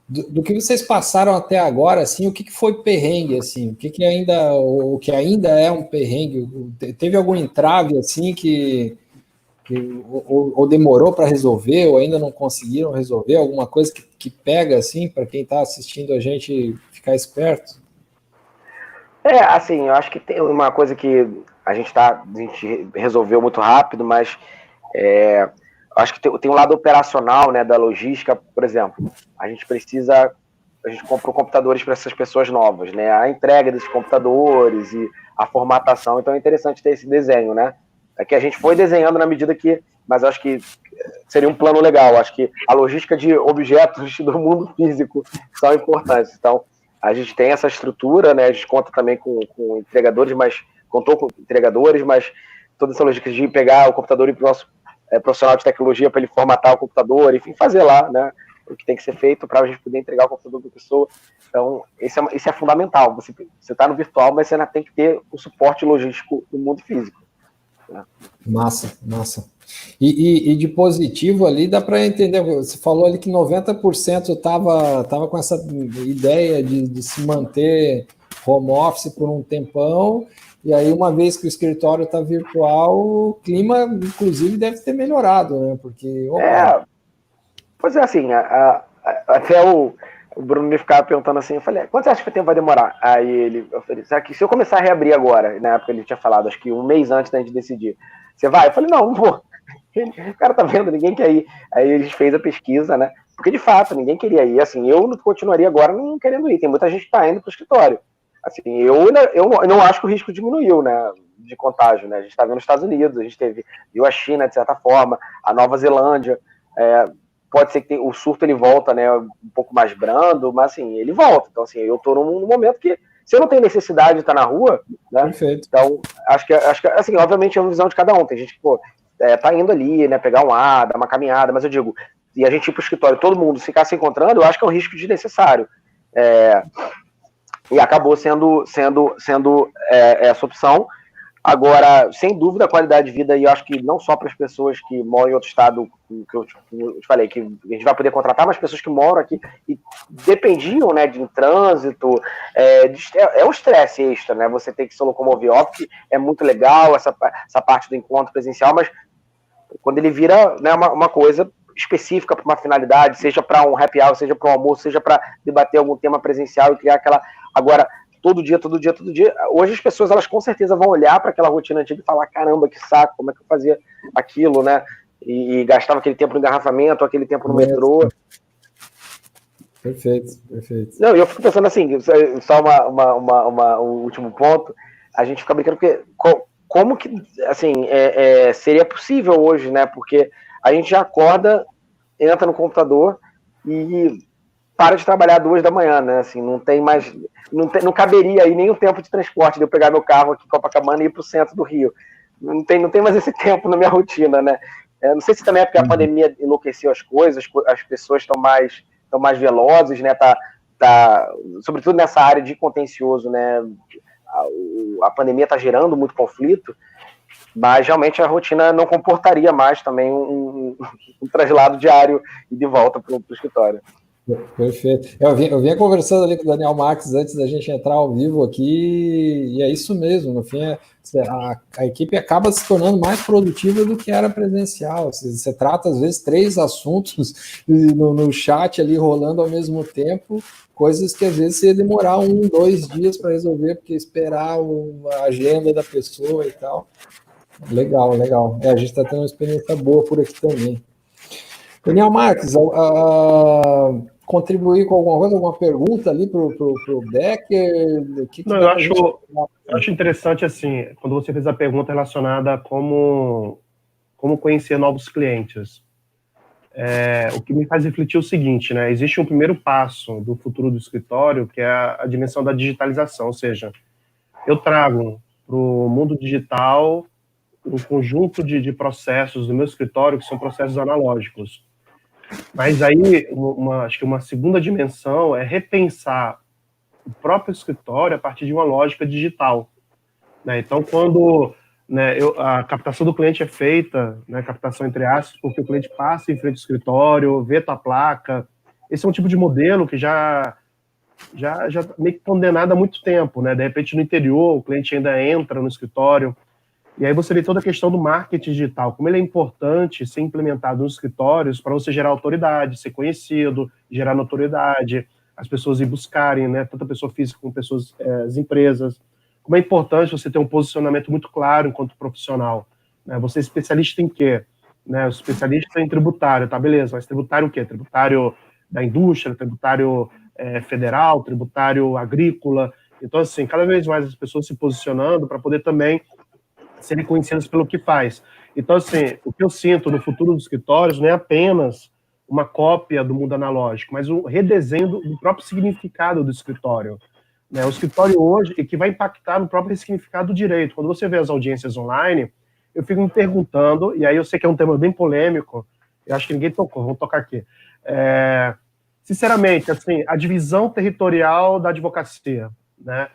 do que vocês passaram até agora, assim, o que foi perrengue, assim, o que ainda é um perrengue? Teve algum entrave, assim, ou demorou para resolver, ou ainda não conseguiram resolver? Alguma coisa que pega, assim, para quem está assistindo a gente ficar esperto? Assim, eu acho que tem uma coisa que a gente resolveu muito rápido, mas acho que tem um lado operacional, né, da logística. Por exemplo, a gente comprou computadores para essas pessoas novas, né, a entrega desses computadores e a formatação. Então é interessante ter esse desenho, né, que a gente foi desenhando na medida que, mas eu acho que seria um plano legal. Acho que a logística de objetos do mundo físico são importantes. Então a gente tem essa estrutura, né, a gente conta também com entregadores, contou com entregadores, mas toda essa logística de pegar o computador e ir para o nosso profissional de tecnologia para ele formatar o computador, enfim, fazer lá, né, o que tem que ser feito para a gente poder entregar o computador para a pessoa. Então, esse é fundamental. Você está no virtual, mas você ainda tem que ter o suporte logístico do mundo físico. Né? Massa. E de positivo ali, dá para entender, você falou ali que 90% estava com essa ideia de se manter home office por um tempão, e aí uma vez que o escritório está virtual, o clima, inclusive, deve ter melhorado, né? Porque... Pois é, assim, até o Bruno me ficava perguntando assim, eu falei, quanto você acha que o tempo vai demorar? Aí eu falei, será que se eu começar a reabrir agora, na época ele tinha falado, acho que um mês antes da gente decidir, você vai? Eu falei, não vou. O cara tá vendo, ninguém quer ir. Aí a gente fez a pesquisa, né? Porque de fato, ninguém queria ir. Assim, eu não continuaria agora não querendo ir. Tem muita gente que tá indo pro escritório. Assim, eu não acho que o risco diminuiu, né? De contágio, né? A gente tá vendo os Estados Unidos, a gente viu a China, de certa forma, a Nova Zelândia. Pode ser que o surto ele volta, né? Um pouco mais brando, mas assim, ele volta. Então, assim, eu tô num momento que, se eu não tenho necessidade de estar na rua, né? Perfeito. Então, acho que, assim, obviamente é uma visão de cada um. Tem gente que, tá indo ali, né, pegar um ar, dar uma caminhada, mas eu digo, e a gente ir pro escritório, todo mundo ficar se encontrando, eu acho que é um risco desnecessário. E acabou sendo essa opção. Agora, sem dúvida, a qualidade de vida, e eu acho que não só para as pessoas que moram em outro estado, que eu te falei, que a gente vai poder contratar, mas pessoas que moram aqui e dependiam, né, de trânsito, um estresse extra, né? Você tem que se locomover, óbvio que é muito legal essa parte do encontro presencial, mas quando ele vira, né, uma coisa específica para uma finalidade, seja para um happy hour, seja para um almoço, seja para debater algum tema presencial e criar aquela... Agora, todo dia, hoje as pessoas, elas com certeza vão olhar para aquela rotina antiga e falar, caramba, que saco, como é que eu fazia aquilo, né? E gastava aquele tempo no engarrafamento, aquele tempo no metrô. Perfeito. Não, eu fico pensando assim, só um último ponto, a gente fica brincando, porque como que, assim, seria possível hoje, né? Porque a gente já acorda, entra no computador e para de trabalhar 2 da manhã, né? Assim, não tem mais, não caberia aí nem o tempo de transporte de eu pegar meu carro aqui em Copacabana e ir para o centro do Rio. Não tem mais esse tempo na minha rotina, né? Não sei se também é porque a pandemia enlouqueceu as coisas, as pessoas estão mais velozes, né? Sobretudo nessa área de contencioso, né? A pandemia está gerando muito conflito, mas realmente a rotina não comportaria mais também um traslado diário e de volta para o escritório. Perfeito. Eu vinha conversando ali com o Daniel Marques antes da gente entrar ao vivo aqui, e é isso mesmo. No fim, a equipe acaba se tornando mais produtiva do que era presencial. Você trata, às vezes, 3 assuntos no chat ali rolando ao mesmo tempo, coisas que às vezes você ia demorar 1, 2 dias para resolver, porque esperar a agenda da pessoa e tal. Legal, legal. A gente está tendo uma experiência boa por aqui também. Daniel Marques, contribuir com alguma coisa, alguma pergunta ali para o Becker? Não, eu acho interessante, assim, quando você fez a pergunta relacionada a como conhecer novos clientes. O que me faz refletir é o seguinte, né? Existe um primeiro passo do futuro do escritório, que é a dimensão da digitalização, ou seja, eu trago para o mundo digital um conjunto de processos do meu escritório que são processos analógicos. Mas aí, acho que uma segunda dimensão é repensar o próprio escritório a partir de uma lógica digital. Né? Então, quando a captação do cliente é feita, né, captação entre aspas, porque o cliente passa em frente ao escritório, vê tua placa, esse é um tipo de modelo que já meio que condenado há muito tempo. Né? De repente, no interior, o cliente ainda entra no escritório. E aí você vê toda a questão do marketing digital, como ele é importante ser implementado nos escritórios para você gerar autoridade, ser conhecido, gerar notoriedade, as pessoas ir buscarem, né, tanto a pessoa física como as empresas. Como é importante você ter um posicionamento muito claro enquanto profissional. Né? Você é especialista em quê? Né? Especialista em tributário, tá, beleza, mas tributário o quê? Tributário da indústria, tributário federal, tributário agrícola. Então, assim, cada vez mais as pessoas se posicionando para poder também serem conhecidas pelo que faz. Então, assim, o que eu sinto no futuro dos escritórios não é apenas uma cópia do mundo analógico, mas um redesenho do próprio significado do escritório. Né? O escritório hoje, e que vai impactar no próprio significado do direito. Quando você vê as audiências online, eu fico me perguntando, e aí eu sei que é um tema bem polêmico, eu acho que ninguém tocou, vamos tocar aqui. Sinceramente, assim, a divisão territorial da advocacia, né?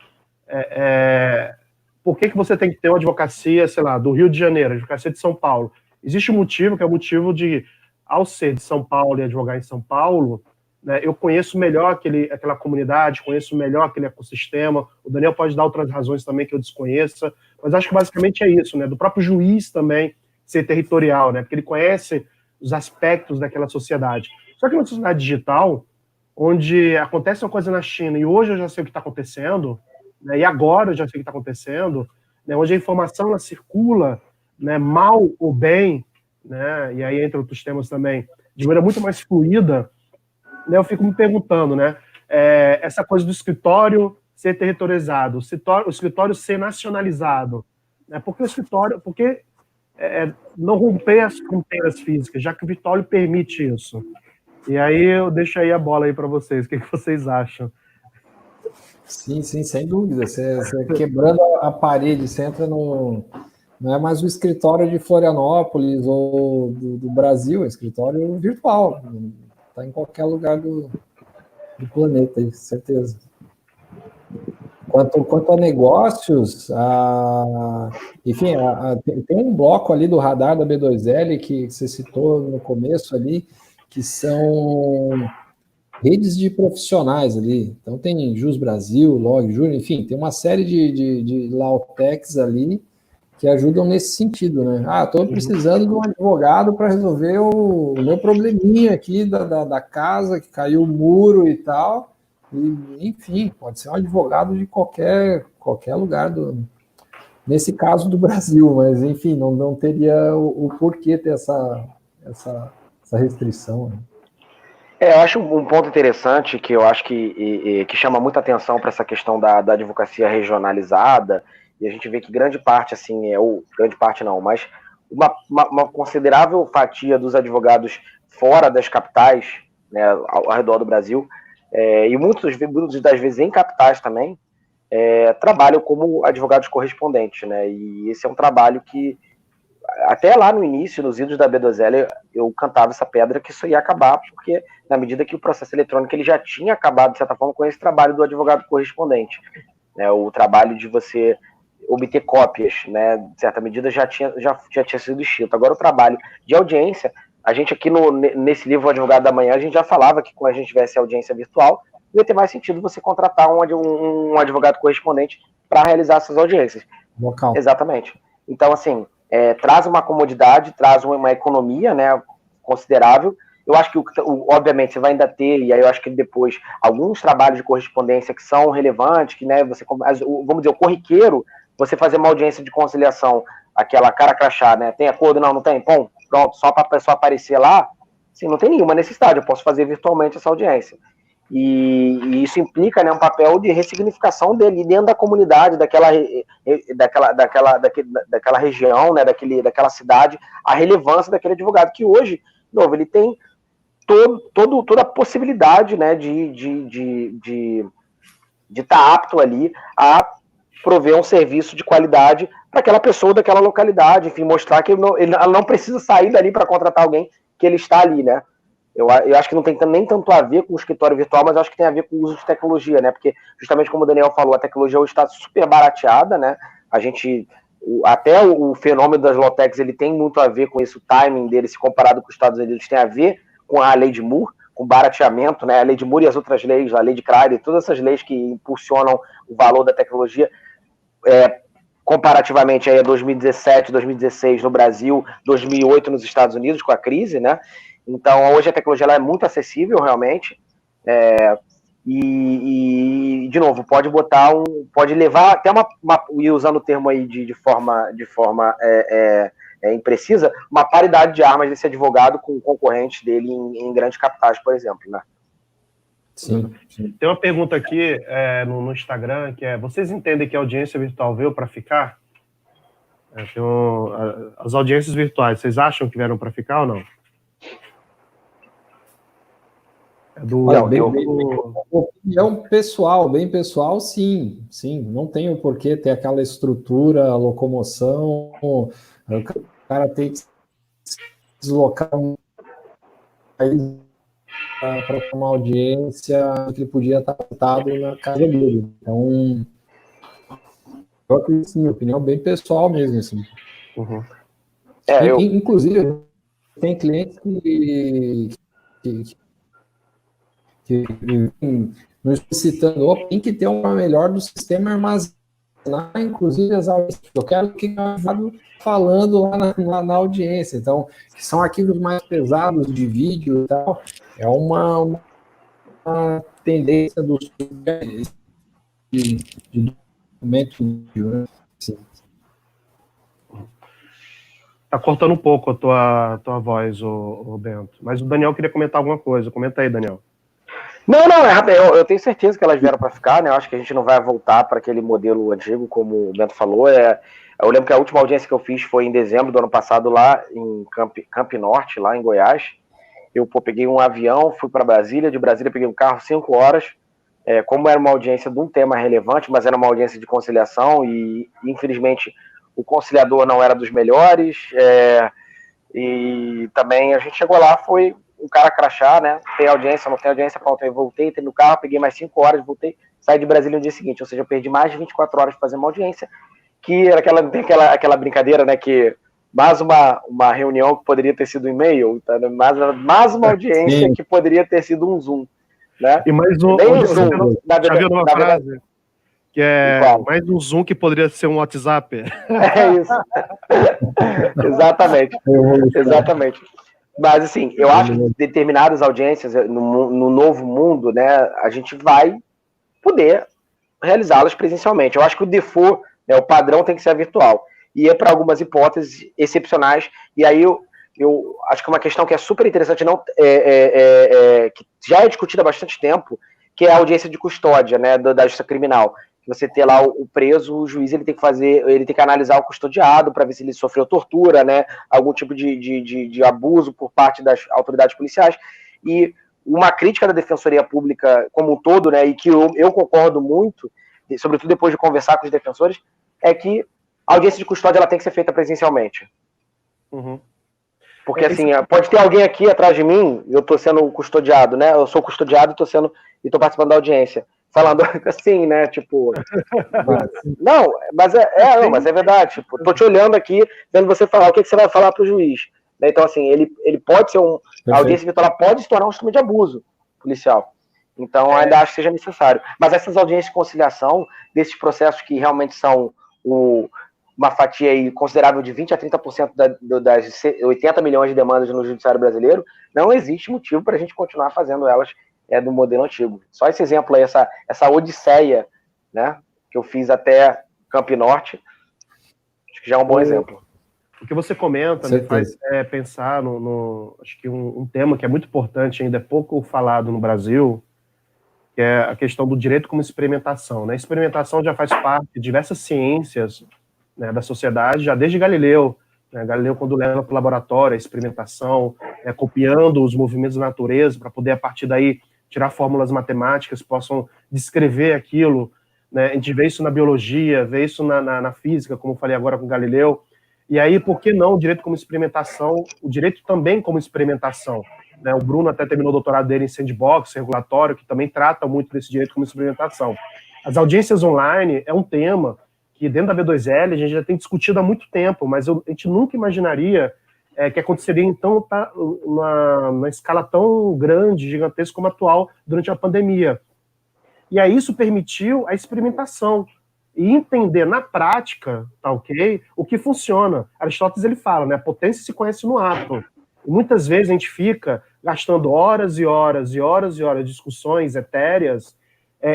Por que você tem que ter uma advocacia, sei lá, do Rio de Janeiro, advocacia de São Paulo? Existe um motivo, que é o motivo de, ao ser de São Paulo e advogar em São Paulo, né, eu conheço melhor aquela comunidade, conheço melhor aquele ecossistema. O Daniel pode dar outras razões também que eu desconheça, mas acho que basicamente é isso, né, do próprio juiz também ser territorial, né, porque ele conhece os aspectos daquela sociedade. Só que numa sociedade digital, onde acontece uma coisa na China e hoje eu já sei o que está acontecendo, né, e agora eu já sei o que está acontecendo, né, onde a informação ela circula, né, mal ou bem, né, e aí entre outros temas também, de maneira muito mais fluida, né, eu fico me perguntando, né, essa coisa do escritório ser territorializado, o escritório ser nacionalizado, né, porque não romper as fronteiras físicas, já que o Vitório permite isso. E aí eu deixo aí a bola aí para vocês, o que vocês acham? Sim, sem dúvida. Você quebrando a parede, você entra no... Não é mais o escritório de Florianópolis ou do Brasil, é escritório virtual. Está em qualquer lugar do planeta, aí, certeza. Quanto a negócios, enfim, tem um bloco ali do radar da B2L que você citou no começo ali, que são redes de profissionais ali. Então tem Jus Brasil, Log Júnior, enfim, tem uma série de Lautechs ali que ajudam nesse sentido, né? Estou precisando de um advogado para resolver o meu probleminha aqui da casa, que caiu o muro e tal. E, enfim, pode ser um advogado de qualquer lugar nesse caso do Brasil, mas enfim, não teria o porquê ter essa restrição, né? Eu acho um ponto interessante que eu acho que chama muita atenção para essa questão da advocacia regionalizada, e a gente vê que grande parte, assim, grande parte não, mas uma considerável fatia dos advogados fora das capitais, né, ao redor do Brasil, e muitas das vezes em capitais também, trabalham como advogados correspondentes, né, e esse é um trabalho que até lá no início, nos idos da B2L, eu cantava essa pedra que isso ia acabar, porque na medida que o processo eletrônico ele já tinha acabado, de certa forma, com esse trabalho do advogado correspondente. Né, o trabalho de você obter cópias, né, de certa medida, já tinha sido extinto. Agora, o trabalho de audiência, A gente aqui nesse livro, O Advogado da Manhã, a gente já falava que quando a gente tivesse audiência virtual, ia ter mais sentido você contratar um advogado correspondente para realizar essas audiências. Local. Exatamente. Então, assim, traz uma comodidade, traz uma economia, né, considerável. Eu acho que, obviamente, você vai ainda ter, e aí eu acho que depois, alguns trabalhos de correspondência que são relevantes, que, né, vamos dizer, o corriqueiro, você fazer uma audiência de conciliação, aquela cara crachá, né, tem acordo? Não tem? Bom, pronto, só para a pessoa aparecer lá, assim, não tem nenhuma necessidade, eu posso fazer virtualmente essa audiência. E isso implica, né, um papel de ressignificação dele dentro da comunidade, daquela região, né, daquela cidade, a relevância daquele advogado, que hoje, de novo, ele tem toda a possibilidade, né, de estar apto ali a prover um serviço de qualidade para aquela pessoa daquela localidade, enfim, mostrar que ela não precisa sair dali para contratar alguém, que ele está ali, né. Eu acho que não tem nem tanto a ver com o escritório virtual, mas eu acho que tem a ver com o uso de tecnologia, né? Porque, justamente como o Daniel falou, a tecnologia hoje está super barateada, né? Até o fenômeno das low-techs, ele tem muito a ver com isso, o timing dele, se comparado com os Estados Unidos, tem a ver com a lei de Moore, com o barateamento, né? A lei de Moore e as outras leis, a lei de Crowley, todas essas leis que impulsionam o valor da tecnologia, comparativamente aí a 2017, 2016 no Brasil, 2008 nos Estados Unidos, com a crise, né? Então, hoje a tecnologia ela é muito acessível, realmente, e de novo, pode levar até e usando o termo aí de forma imprecisa, uma paridade de armas desse advogado com concorrentes dele em grandes capitais, por exemplo, né? Sim. Tem uma pergunta aqui no Instagram, que vocês entendem que a audiência virtual veio para ficar? As audiências virtuais, vocês acham que vieram para ficar ou não? Opinião pessoal, bem pessoal, sim, não tem o porquê ter aquela estrutura, locomoção, o cara tem que se deslocar para uma audiência que ele podia estar sentado na casa dele. Então, eu acredito, sim, opinião bem pessoal mesmo, assim. Uhum. Inclusive, tem clientes que nos citando, tem que ter uma melhor do sistema armazenar, inclusive as audiências. Eu quero que o falando lá na audiência. Então, que são arquivos mais pesados de vídeo e tal, é uma tendência dos de documento, né? Sim. Tá cortando um pouco a tua voz, o Bento. Mas o Daniel queria comentar alguma coisa. Comenta aí, Daniel. Não, eu tenho certeza que elas vieram para ficar, né? Eu acho que a gente não vai voltar para aquele modelo antigo, como o Bento falou. Eu lembro que a última audiência que eu fiz foi em dezembro do ano passado, lá em Camp Norte, lá em Goiás. Eu peguei um avião, fui para Brasília, de Brasília peguei um carro 5 horas. Como era uma audiência de um tema relevante, mas era uma audiência de conciliação e, infelizmente, o conciliador não era dos melhores. E também a gente chegou lá, foi um cara crachá, né? Tem audiência, não tem audiência, pronto, eu voltei, entrei no carro, peguei mais 5 horas, voltei, saí de Brasília no dia seguinte, ou seja, eu perdi mais de 24 horas para fazer uma audiência, que era aquela brincadeira, né, que mais uma reunião que poderia ter sido um e-mail, tá? mais uma audiência que poderia ter sido um Zoom, né? E mais um Zoom, já viu uma frase? Que mais um Zoom que poderia ser um WhatsApp. É isso. Exatamente. Mas, assim, eu acho que determinadas audiências no novo mundo, né, a gente vai poder realizá-las presencialmente. Eu acho que o default, né, o padrão tem que ser virtual. E para algumas hipóteses excepcionais. E aí eu acho que uma questão que é super interessante, que já é discutida há bastante tempo, que é a audiência de custódia, né, da justiça criminal. Você ter lá o preso, o juiz ele tem que analisar o custodiado para ver se ele sofreu tortura, né, algum tipo de abuso por parte das autoridades policiais. E uma crítica da Defensoria Pública como um todo, né, e que eu concordo muito, sobretudo depois de conversar com os defensores, é que a audiência de custódia ela tem que ser feita presencialmente. Uhum. Porque assim, pode ter alguém aqui atrás de mim, eu estou sendo custodiado, né? Eu sou custodiado e estou participando da audiência. Falando assim, né? Tipo. Não, mas é verdade. Tipo, tô te olhando aqui, vendo você falar. O que você vai falar pro juiz? Né? Então, assim, ele pode ser a audiência virtual pode se tornar um instrumento de abuso policial. Então, ainda acho que seja necessário. Mas essas audiências de conciliação, desses processos que realmente são uma fatia aí considerável de 20% a 30% das 80 milhões de demandas no judiciário brasileiro, não existe motivo para a gente continuar fazendo elas do modelo antigo. Só esse exemplo aí, essa odisseia, né, que eu fiz até Campo Norte, acho que já é um bom exemplo. O que você comenta me faz pensar acho que um tema que é muito importante, ainda é pouco falado no Brasil, que é a questão do direito como experimentação. Né? Experimentação já faz parte de diversas ciências, né, da sociedade, já desde Galileu. Né? Galileu, quando leva para o laboratório a experimentação, copiando os movimentos da natureza, para poder, a partir daí, tirar fórmulas matemáticas que possam descrever aquilo. Né? A gente vê isso na biologia, vê isso na física, como eu falei agora com Galileu. E aí, por que não o direito como experimentação, o direito também como experimentação? Né, o Bruno até terminou o doutorado dele em sandbox, regulatório, que também trata muito desse direito como experimentação. As audiências online é um tema que dentro da B2L a gente já tem discutido há muito tempo, mas a gente nunca imaginaria que aconteceria então numa escala tão grande, gigantesca como a atual durante a pandemia. E aí isso permitiu a experimentação e entender na prática, tá ok, o que funciona. Aristóteles ele fala, né, a potência se conhece no ato. E muitas vezes a gente fica gastando horas e horas e horas e horas de discussões etéreas,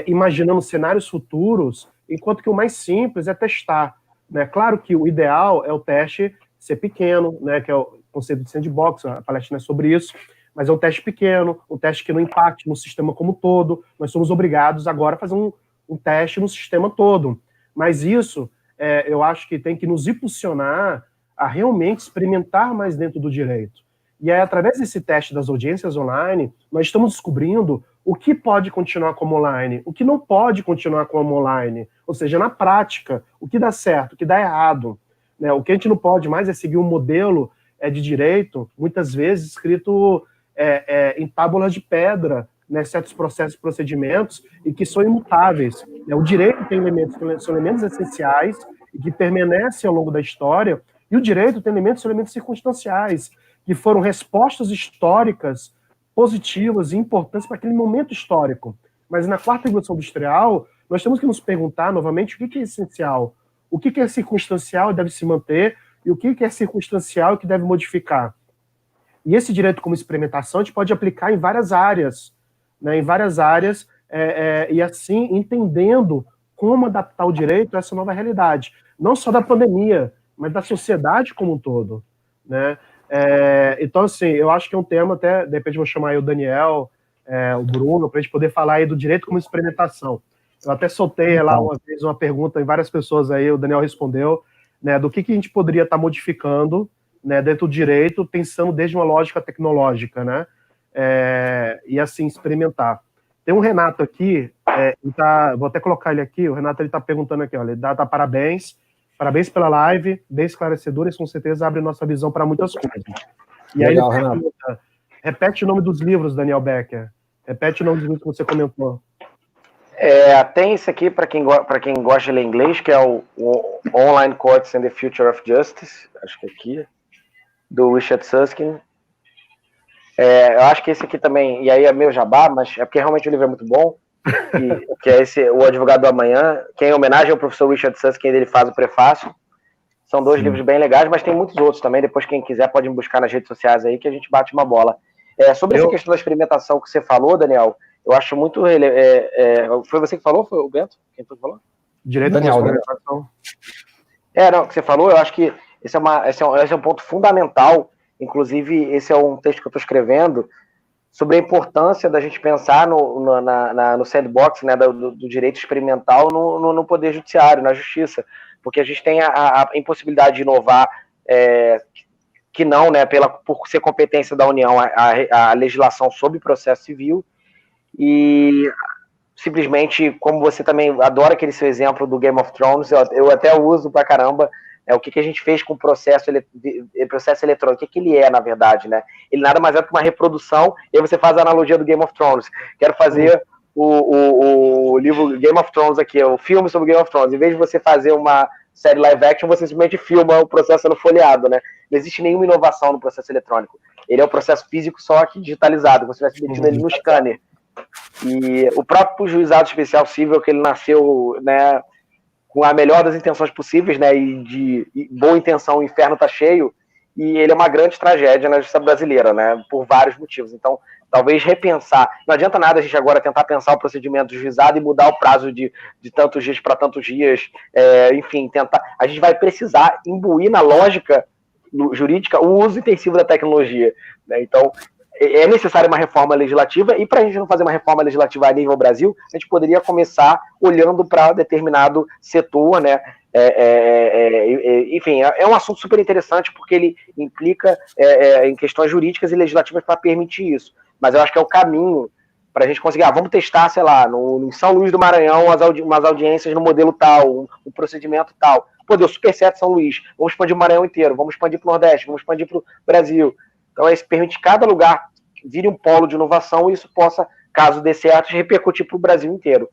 imaginando cenários futuros, enquanto que o mais simples é testar. Né? Claro que o ideal é o teste ser pequeno, né, que é o conceito de sandbox, a palestra é sobre isso, mas é um teste pequeno, um teste que não impacte no sistema como um todo. Nós somos obrigados agora a fazer um teste no sistema todo. Mas isso, eu acho que tem que nos impulsionar a realmente experimentar mais dentro do direito. E aí, através desse teste das audiências online, nós estamos descobrindo o que pode continuar como online, o que não pode continuar como online. Ou seja, na prática, o que dá certo, o que dá errado. Né? O que a gente não pode mais é seguir um modelo de direito, muitas vezes escrito em tábulas de pedra, né, certos processos e procedimentos, e que são imutáveis. O direito tem elementos que são elementos essenciais e que permanecem ao longo da história, e o direito tem elementos circunstanciais, que foram respostas históricas positivas e importantes para aquele momento histórico. Mas na quarta revolução industrial, nós temos que nos perguntar novamente o que é essencial, o que é circunstancial e deve se manter, e o que é circunstancial e que deve modificar. E esse direito como experimentação a gente pode aplicar em várias áreas, né, e assim entendendo como adaptar o direito a essa nova realidade, não só da pandemia, mas da sociedade como um todo. Né? Então, assim, eu acho que é um tema, até, de repente vou chamar aí o Daniel, o Bruno, para a gente poder falar aí do direito como experimentação. Eu até soltei lá uma vez uma pergunta em várias pessoas aí, o Daniel respondeu, né, do que a gente poderia estar modificando, né, dentro do direito, pensando desde uma lógica tecnológica, né, e assim, experimentar. Tem um Renato aqui, vou até colocar ele aqui, o Renato está perguntando aqui, olha, ele dá parabéns pela live, bem esclarecedora, e com certeza abre nossa visão para muitas coisas. E legal, aí, pergunta, repete o nome dos livros, Daniel Becker, repete o nome dos livros que você comentou. Tem esse aqui, para quem gosta de ler inglês, que é o Online Courts and the Future of Justice, acho que aqui, do Richard Susskind. Eu acho que esse aqui também, e aí é meio jabá, mas é porque realmente o livro é muito bom, que é esse, O Advogado do Amanhã, que é em homenagem ao professor Richard Susskind, ele faz o prefácio. São dois livros bem legais, mas tem muitos outros também, depois quem quiser pode me buscar nas redes sociais aí, que a gente bate uma bola. Sobre essa questão da experimentação que você falou, Daniel, eu acho muito... foi você que falou? Foi o Bento? Quem foi que falou? Direito à experimentação. Não, que você falou, eu acho que esse é um ponto fundamental. Inclusive, esse é um texto que eu estou escrevendo sobre a importância da gente pensar no sandbox, né, do direito experimental no Poder Judiciário, na Justiça, porque a gente tem a impossibilidade de inovar, que não, né, por ser competência da União, a legislação sobre processo civil, e simplesmente, como você também adora aquele seu exemplo do Game of Thrones, eu até uso pra caramba, o que a gente fez com o processo eletrônico, o que ele é, na verdade, né? Ele nada mais é do que uma reprodução, e aí você faz a analogia do Game of Thrones. Quero fazer o livro Game of Thrones aqui, o filme sobre Game of Thrones. Em vez de você fazer uma série live action, você simplesmente filma o processo sendo folheado, né? Não existe nenhuma inovação no processo eletrônico. Ele é um processo físico só que digitalizado, você vai metido ele no scanner. E o próprio juizado especial civil, que ele nasceu, né, com a melhor das intenções possíveis, né, e boa intenção, o inferno tá cheio, e ele é uma grande tragédia na justiça brasileira, né, por vários motivos. Então, talvez repensar. Não adianta nada a gente agora tentar pensar o procedimento do juizado e mudar o prazo de tantos dias para tantos dias, enfim, tentar. A gente vai precisar imbuir na lógica jurídica o uso intensivo da tecnologia, né? Então, é necessária uma reforma legislativa, e para a gente não fazer uma reforma legislativa a nível Brasil, a gente poderia começar olhando para determinado setor, né? Enfim, é um assunto super interessante, porque ele implica em questões jurídicas e legislativas para permitir isso. Mas eu acho que é o caminho para a gente conseguir. Vamos testar, sei lá, em São Luís do Maranhão, umas audiências no modelo tal, um procedimento tal. Pô, deu super certo São Luís. Vamos expandir o Maranhão inteiro, vamos expandir para o Nordeste, vamos expandir para o Brasil. Então, isso permite que cada lugar vire um polo de inovação e isso possa, caso dê certo, repercutir para o Brasil inteiro.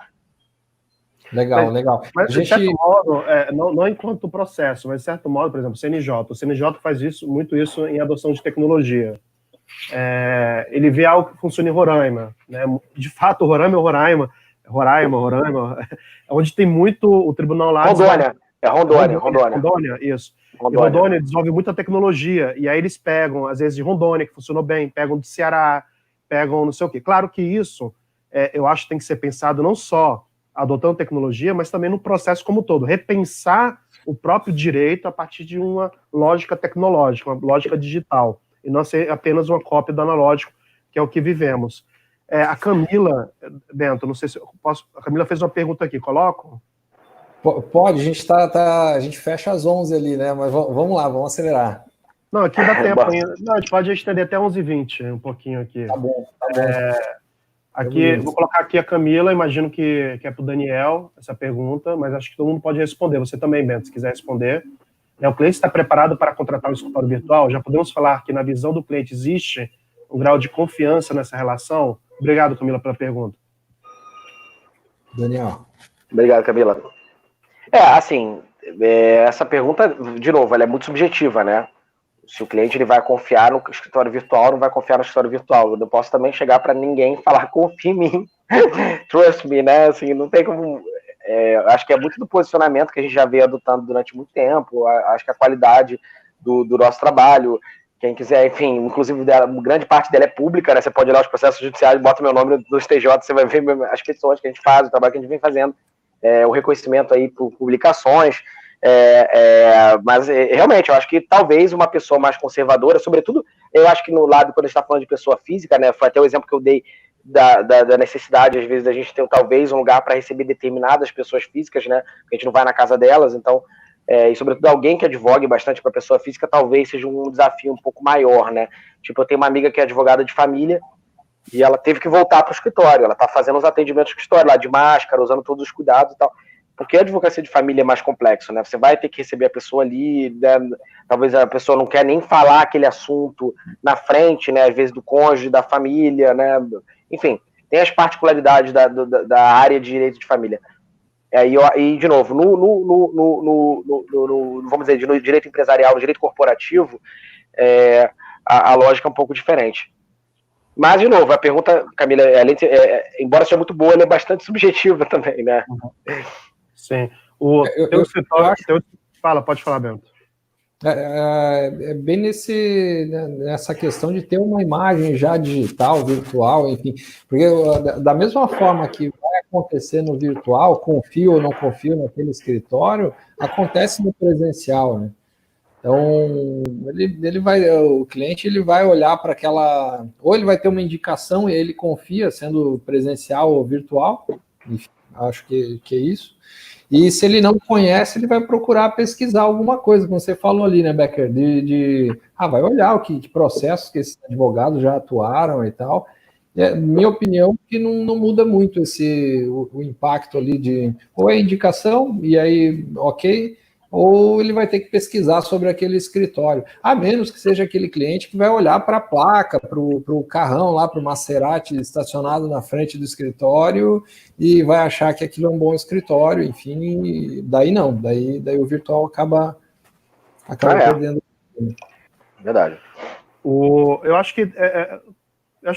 Legal, legal. Mas, de certo modo, não enquanto processo, mas de certo modo, por exemplo, o CNJ faz muito isso em adoção de tecnologia. Ele vê algo que funciona em Roraima, né? De fato, Roraima, onde tem muito o tribunal lá. Rondônia, isso. E Rondônia desenvolve muita tecnologia, e aí eles pegam, às vezes, de Rondônia, que funcionou bem, pegam do Ceará, pegam não sei o quê. Claro que isso, eu acho que tem que ser pensado não só adotando tecnologia, mas também no processo como um todo. Repensar o próprio direito a partir de uma lógica tecnológica, uma lógica digital, e não ser apenas uma cópia do analógico, que é o que vivemos. A Camila, Bento, não sei se eu posso... A Camila fez uma pergunta aqui, coloco? Pode, a gente fecha às 11 ali, né? Mas vamos lá, vamos acelerar. Não, aqui dá tempo ainda. Não, a gente pode estender até 11h20, um pouquinho aqui. Tá bom. Aqui, vou colocar aqui a Camila, imagino que é para o Daniel essa pergunta, mas acho que todo mundo pode responder. Você também, Bento, se quiser responder. O cliente está preparado para contratar um escritório virtual? Já podemos falar que, na visão do cliente, existe um grau de confiança nessa relação? Obrigado, Camila, pela pergunta. Daniel. Obrigado, Camila. Assim, essa pergunta, de novo, ela é muito subjetiva, né? Se o cliente ele vai confiar no escritório virtual, não vai confiar no escritório virtual. Eu não posso também chegar para ninguém e falar, confia em mim, trust me, né? Assim, não tem como... acho que é muito do posicionamento que a gente já veio adotando durante muito tempo. Acho que a qualidade do nosso trabalho, quem quiser, enfim, inclusive grande parte dela é pública, né? Você pode olhar os processos judiciais, bota meu nome no STJ, você vai ver as petições que a gente faz, o trabalho que a gente vem fazendo, o reconhecimento aí por publicações. Mas realmente, eu acho que talvez uma pessoa mais conservadora, sobretudo, eu acho que no lado, quando a gente está falando de pessoa física, né? Foi até o exemplo que eu dei da necessidade, às vezes, da gente ter talvez um lugar para receber determinadas pessoas físicas, né? Porque a gente não vai na casa delas, então, e sobretudo alguém que advogue bastante para pessoa física, talvez seja um desafio um pouco maior, né? Tipo, eu tenho uma amiga que é advogada de família e ela teve que voltar para o escritório, ela está fazendo os atendimentos no escritório, lá de máscara, usando todos os cuidados e tal. Porque a advocacia de família é mais complexo, né? Você vai ter que receber a pessoa ali, né? Talvez a pessoa não quer nem falar aquele assunto na frente, né? Às vezes do cônjuge, da família, né? Enfim, tem as particularidades da área de direito de família. E de novo, vamos dizer, no direito empresarial, no direito corporativo, a lógica é um pouco diferente. Mas, de novo, a pergunta, Camila, embora seja muito boa, ela é bastante subjetiva também, né? Sim. Pode falar, Bento. Bem nessa questão de ter uma imagem já digital, virtual, enfim, porque da mesma forma que vai acontecer no virtual, confio ou não confio naquele escritório, acontece no presencial, né? Então, o cliente ele vai olhar para aquela, ou ele vai ter uma indicação e ele confia, sendo presencial ou virtual, enfim, acho que é isso. E se ele não conhece, ele vai procurar pesquisar alguma coisa, como você falou ali, né, Becker? Vai olhar que processos que esses advogados já atuaram e tal. Minha opinião é que não muda muito o impacto ali ou é indicação, e aí, ok, ou ele vai ter que pesquisar sobre aquele escritório, a menos que seja aquele cliente que vai olhar para a placa, para o carrão lá, para o Maserati estacionado na frente do escritório e vai achar que aquilo é um bom escritório, enfim, daí não, daí o virtual acaba perdendo. Verdade. Eu acho que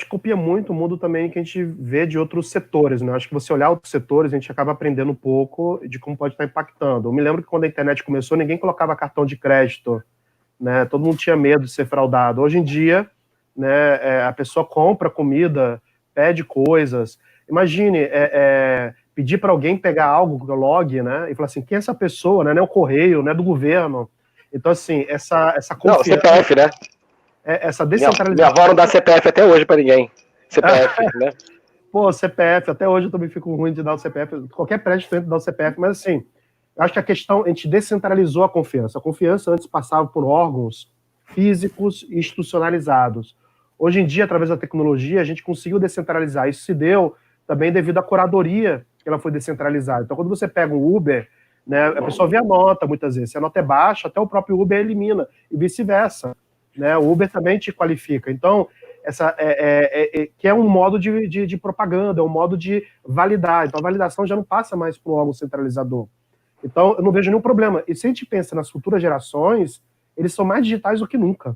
copia muito o mundo também que a gente vê de outros setores, né? Eu acho que você olhar outros setores, a gente acaba aprendendo um pouco de como pode estar impactando. Eu me lembro que quando a internet começou, ninguém colocava cartão de crédito, né? Todo mundo tinha medo de ser fraudado. Hoje em dia, né, a pessoa compra comida, pede coisas. Imagine pedir para alguém pegar algo, log, né? E falar assim, quem é essa pessoa? Né? Não é o correio, não é do governo. Então, assim, essa confiança... Não, CPF, né? Essa descentralização... Minha avó não dá CPF até hoje para ninguém. CPF, né? Pô, CPF, até hoje eu também fico ruim de dar o CPF. Qualquer prédio tenta dar o CPF, mas assim, eu acho que a questão, a gente descentralizou a confiança. A confiança antes passava por órgãos físicos e institucionalizados. Hoje em dia, através da tecnologia, a gente conseguiu descentralizar. Isso se deu também devido à curadoria que ela foi descentralizada. Então, quando você pega um Uber, né, a pessoa vê a nota, muitas vezes. Se a nota é baixa, até o próprio Uber elimina, e vice-versa. Né, o Uber também te qualifica. Então, que é um modo de propaganda, é um modo de validar. Então, a validação já não passa mais para um órgão centralizador. Então, eu não vejo nenhum problema. E se a gente pensa nas futuras gerações, eles são mais digitais do que nunca.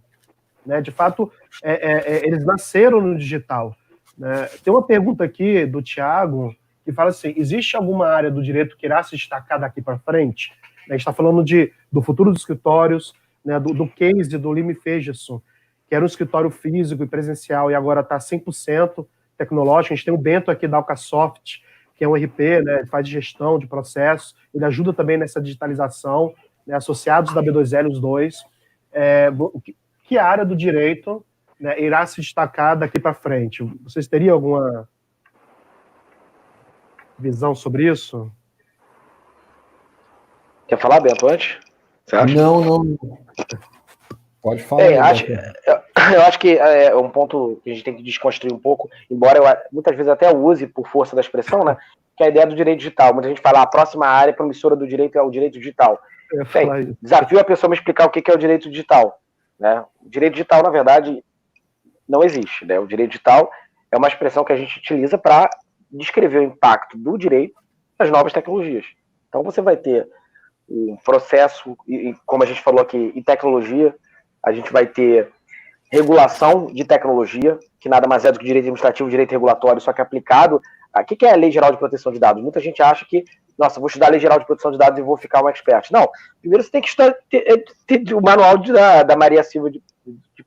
Né? De fato, eles nasceram no digital. Né? Tem uma pergunta aqui do Thiago, que fala assim, existe alguma área do direito que irá se destacar daqui para frente? A gente está falando do futuro dos escritórios, né, do case do Lime Ferguson, que era um escritório físico e presencial, e agora está 100% tecnológico. A gente tem o Bento aqui da Alcasoft, que é um RP, né, faz gestão de processos, ele ajuda também nessa digitalização, né, associados da B2L, os dois. Que área do direito, né, irá se destacar daqui para frente? Vocês teriam alguma visão sobre isso? Quer falar, Bento, antes? Você acha? Não. Pode falar. Eu acho que é um ponto que a gente tem que desconstruir um pouco, embora eu muitas vezes até use por força da expressão, né, que é a ideia do direito digital. Muita gente fala, a próxima área promissora do direito é o direito digital. Desafio a pessoa me explicar o que é o direito digital. Né? O direito digital, na verdade, não existe. Né? O direito digital é uma expressão que a gente utiliza para descrever o impacto do direito nas novas tecnologias. Então você vai ter um processo, e como a gente falou aqui, em tecnologia, a gente vai ter regulação de tecnologia, que nada mais é do que direito administrativo, direito regulatório, só que aplicado. O que é a Lei Geral de Proteção de Dados? Muita gente acha que, nossa, vou estudar a Lei Geral de Proteção de Dados e vou ficar um expert. Não, primeiro você tem que estudar o manual da Maria Silva de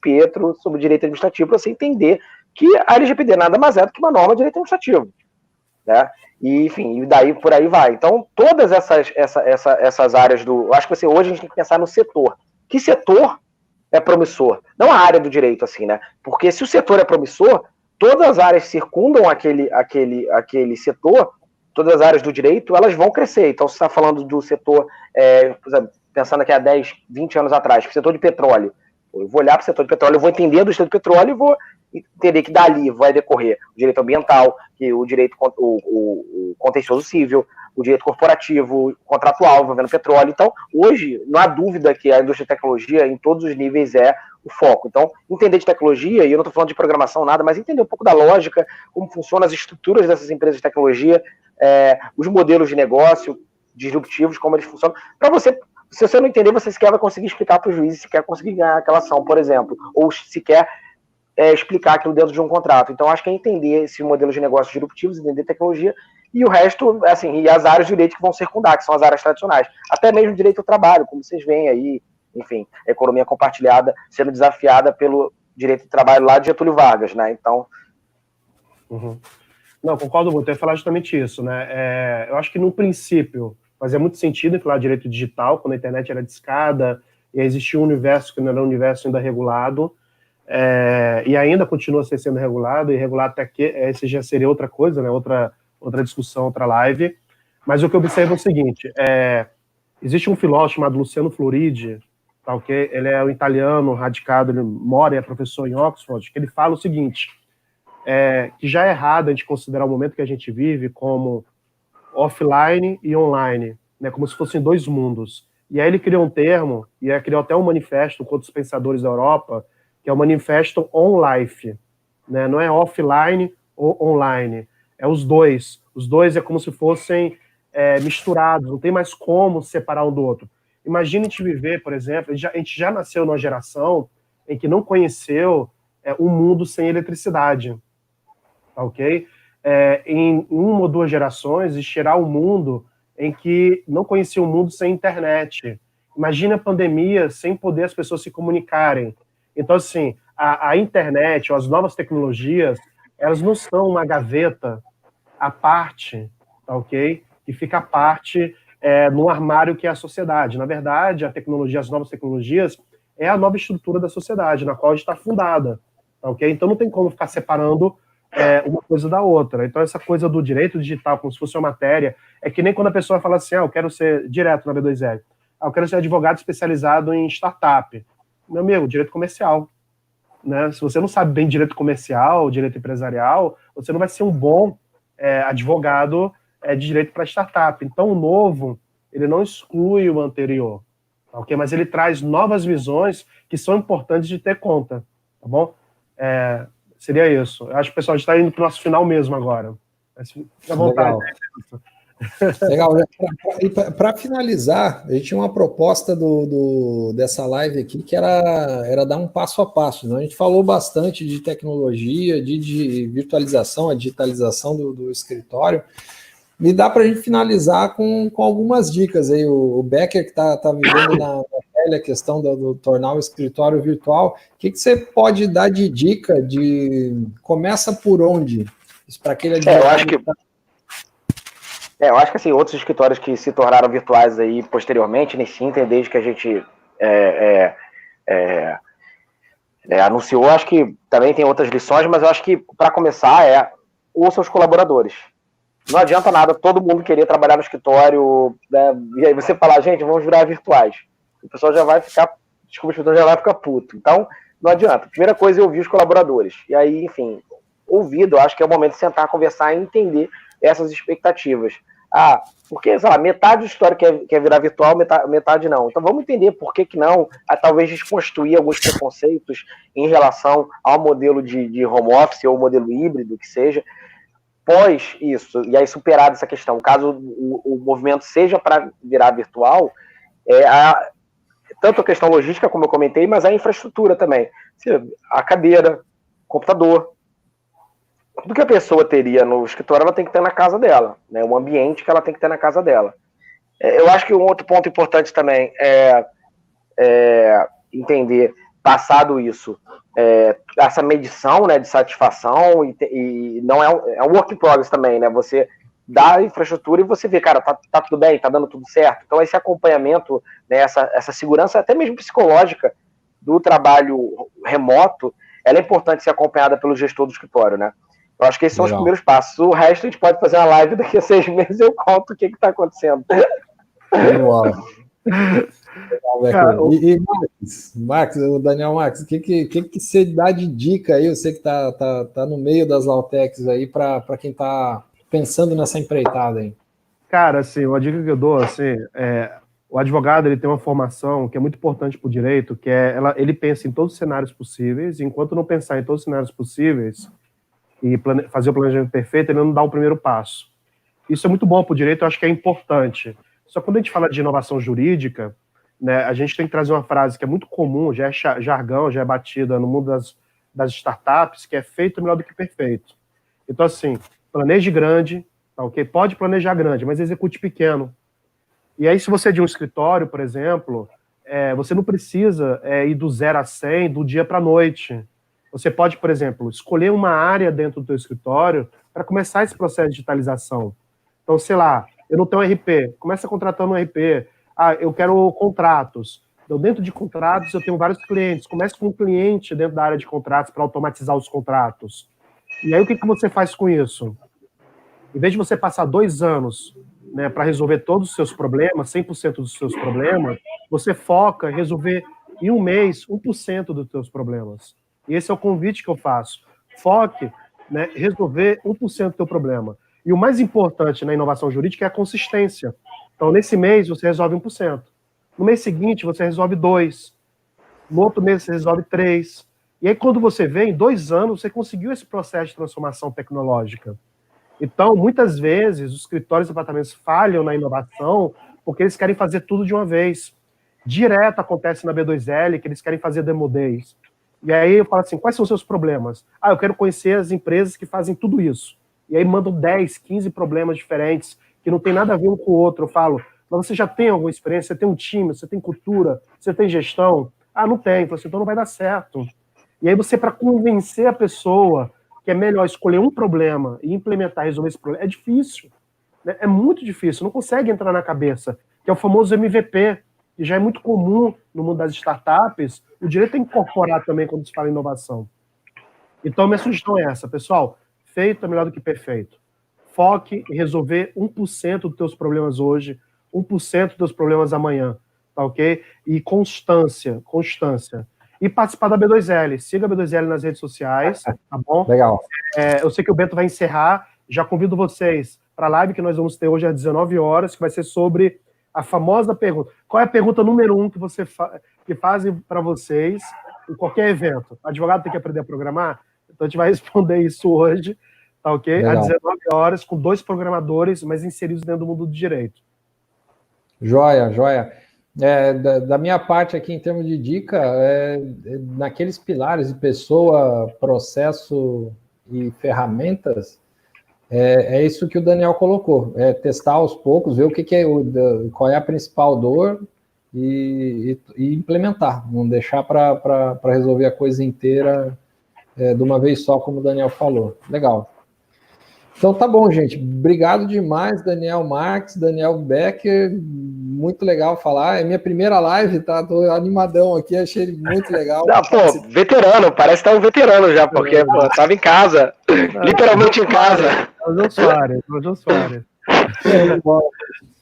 Pietro sobre direito administrativo para você entender que a LGPD nada mais é do que uma norma de direito administrativo. Né? E, enfim, e daí por aí vai. Então, todas essas áreas eu acho que hoje a gente tem que pensar no setor. Que setor é promissor? Não a área do direito, assim, né? Porque se o setor é promissor, todas as áreas circundam aquele setor, todas as áreas do direito, elas vão crescer. Então, você está falando do setor, por exemplo, pensando aqui há 10, 20 anos atrás, o setor de petróleo. Eu vou olhar para o setor de petróleo, eu vou entender do setor de petróleo e vou entender que dali vai decorrer o direito ambiental, que o direito o contencioso civil, o direito corporativo, contratual envolvendo petróleo. Então, hoje, não há dúvida que a indústria de tecnologia, em todos os níveis, é o foco. Então, entender de tecnologia, e eu não estou falando de programação, nada, mas entender um pouco da lógica, como funcionam as estruturas dessas empresas de tecnologia, os modelos de negócio disruptivos, como eles funcionam, para você. Se você não entender, você sequer vai conseguir explicar para o juiz se quer conseguir ganhar aquela ação, por exemplo, ou se quer explicar aquilo dentro de um contrato. Então, acho que é entender esse modelo de negócios disruptivos, entender tecnologia, e o resto, assim, e as áreas de direito que vão circundar, que são as áreas tradicionais. Até mesmo direito ao trabalho, como vocês veem aí, enfim, a economia compartilhada sendo desafiada pelo direito do trabalho lá de Getúlio Vargas, né? Então... Não, concordo muito, eu ia falar justamente isso, né? Eu acho que, no princípio, fazia muito sentido em falar de direito digital, quando a internet era discada, e existia um universo que não era um universo ainda regulado, e ainda continua sendo regulado, e regulado até que esse já seria outra coisa, né? Outra discussão, outra live. Mas o que eu observo é o seguinte, existe um filósofo chamado Luciano Floridi, tá, okay? Ele é um italiano radicado, ele mora e é professor em Oxford, que ele fala o seguinte, que já é errado a gente considerar o momento que a gente vive como offline e online, né, como se fossem dois mundos. E aí ele criou um termo, e aí criou até um manifesto com outros pensadores da Europa, que é o Manifesto On Life, né? Não é offline ou online, é os dois. Os dois é como se fossem misturados, não tem mais como separar um do outro. Imagine a gente viver, por exemplo, a gente já nasceu numa geração em que não conheceu um mundo sem eletricidade, ok? Em uma ou duas gerações, existirá um mundo em que não conhecia um mundo sem internet. Imagina a pandemia sem poder as pessoas se comunicarem. Então, assim, a internet ou as novas tecnologias, elas não são uma gaveta à parte, tá, ok? Que fica à parte no armário que é a sociedade. Na verdade, a tecnologia, as novas tecnologias, é a nova estrutura da sociedade, na qual a gente está fundada, tá, ok? Então não tem como ficar separando uma coisa da outra. Então essa coisa do direito digital, como se fosse uma matéria, é que nem quando a pessoa fala assim, eu quero ser direto na B2L, eu quero ser advogado especializado em startup. Meu amigo, direito comercial. Né? Se você não sabe bem direito comercial, direito empresarial, você não vai ser um bom advogado de direito para startup. Então o novo, ele não exclui o anterior, ok? Mas ele traz novas visões que são importantes de ter conta, tá bom? Seria isso. Eu acho que o pessoal está indo para o nosso final mesmo agora. Fica à vontade. Legal. Para finalizar, a gente tinha uma proposta dessa live aqui que era dar um passo a passo. Né? A gente falou bastante de tecnologia, de virtualização, a digitalização do escritório. E dá para a gente finalizar com algumas dicas aí. O Becker, que está vivendo na pele a questão do tornar o escritório virtual, o que você pode dar de dica começa por onde? Isso para aquele advogado. Eu acho que assim, outros escritórios que se tornaram virtuais aí posteriormente, nesse Inter, desde que a gente anunciou, acho que também tem outras lições, mas eu acho que para começar ouça os colaboradores. Não adianta nada todo mundo querer trabalhar no escritório, né, e aí você falar, gente, vamos virar virtuais. O pessoal já vai ficar, o escritório já vai ficar puto. Então, não adianta. A primeira coisa é ouvir os colaboradores. E aí, enfim, ouvido, eu acho que é o momento de sentar, conversar e entender essas expectativas. Porque, sei lá, metade do escritório quer virar virtual, metade não. Então vamos entender por que não, talvez desconstruir alguns preconceitos em relação ao modelo de home office ou modelo híbrido, que seja. Pós isso, e aí superada essa questão, caso o movimento seja para virar virtual, tanto a questão logística, como eu comentei, mas a infraestrutura também. A cadeira, computador, tudo que a pessoa teria no escritório, ela tem que ter na casa dela, né? O ambiente que ela tem que ter na casa dela. Eu acho que um outro ponto importante também é entender, passado isso, essa medição, né, de satisfação, e não é um work in progress também, né? Você dá a infraestrutura e você vê, cara, tá tudo bem, tá dando tudo certo. Então esse acompanhamento, né, essa segurança, até mesmo psicológica, do trabalho remoto, ela é importante ser acompanhada pelo gestor do escritório, né? Eu acho que esses são os primeiros passos. O resto a gente pode fazer uma live daqui a 6 meses e eu conto o que está acontecendo. E Marcos, o Daniel Marcos, o que você dá de dica aí? Você que tá no meio das Lautecs aí, para quem está pensando nessa empreitada aí. Cara, assim, uma dica que eu dou, assim, o advogado, ele tem uma formação que é muito importante para o direito, que ele pensa em todos os cenários possíveis, e enquanto não pensar em todos os cenários possíveis e fazer o planejamento perfeito, ele não dá o primeiro passo. Isso é muito bom para o direito, eu acho que é importante. Só que quando a gente fala de inovação jurídica, né, a gente tem que trazer uma frase que é muito comum, já é jargão, já é batida no mundo das startups, que é feito melhor do que perfeito. Então, assim, planeje grande, tá, ok? Pode planejar grande, mas execute pequeno. E aí, se você é de um escritório, por exemplo, você não precisa ir do 0 a 100 do dia para a noite. Você pode, por exemplo, escolher uma área dentro do teu escritório para começar esse processo de digitalização. Então, sei lá, eu não tenho RP, começa contratando um RP. Eu quero contratos. Então, dentro de contratos, eu tenho vários clientes. Comece com um cliente dentro da área de contratos para automatizar os contratos. E aí, o que você faz com isso? Em vez de você passar 2 anos, né, para resolver todos os seus problemas, 100% dos seus problemas, você foca em resolver em um mês 1% dos seus problemas. E esse é o convite que eu faço. Foque, né, resolver 1% do teu problema. E o mais importante na inovação jurídica é a consistência. Então, nesse mês, você resolve 1%. No mês seguinte, você resolve 2. No outro mês, você resolve 3. E aí, quando você vê, em 2 anos, você conseguiu esse processo de transformação tecnológica. Então, muitas vezes, os escritórios e departamentos falham na inovação porque eles querem fazer tudo de uma vez. Direto acontece na B2L que eles querem fazer Demo Days. E aí eu falo assim, quais são os seus problemas? Eu quero conhecer as empresas que fazem tudo isso. E aí mandam 10, 15 problemas diferentes, que não tem nada a ver um com o outro. Eu falo, mas você já tem alguma experiência? Você tem um time? Você tem cultura? Você tem gestão? Não tem. Eu falo assim, então não vai dar certo. E aí você, para convencer a pessoa que é melhor escolher um problema e implementar, resolver esse problema, é difícil. Né? É muito difícil. Não consegue entrar na cabeça. Que é o famoso MVP, que já é muito comum no mundo das startups. O direito é incorporar também quando se fala em inovação. Então, minha sugestão é essa, pessoal. Feito é melhor do que perfeito. Foque em resolver 1% dos teus problemas hoje, 1% dos teus problemas amanhã, tá ok? E constância. E participar da B2L. Siga a B2L nas redes sociais, tá bom? Legal. Eu sei que o Bento vai encerrar. Já convido vocês para a live que nós vamos ter hoje às 19 horas, que vai ser sobre a famosa pergunta. Qual é a pergunta número 1 que fazem para vocês em qualquer evento? O advogado tem que aprender a programar? Então a gente vai responder isso hoje, tá ok? Legal. Às 19 horas, com 2 programadores, mas inseridos dentro do mundo do direito. Joia. Da minha parte aqui, em termos de dica, naqueles pilares de pessoa, processo e ferramentas, é isso que o Daniel colocou, testar aos poucos, ver qual é a principal dor e implementar, não deixar para resolver a coisa inteira de uma vez só, como o Daniel falou. Legal. Então tá bom, gente. Obrigado demais, Daniel Marques, Daniel Becker. Muito legal falar. É minha primeira live, tá? Tô animadão aqui, achei muito legal. Veterano, parece que tá um veterano já, porque tava em casa, literalmente em casa. João Soares.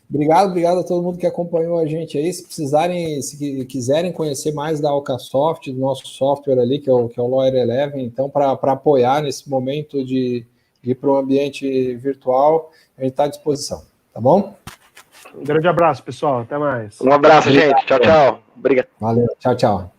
Obrigado a todo mundo que acompanhou a gente aí. Se quiserem conhecer mais da Alcasoft, do nosso software ali, que é o Lawyer Eleven, então, para apoiar nesse momento de ir para o ambiente virtual, a gente está à disposição, tá bom? Um grande abraço, pessoal. Até mais. Um abraço, gente. Tchau. Obrigado. Valeu. Tchau.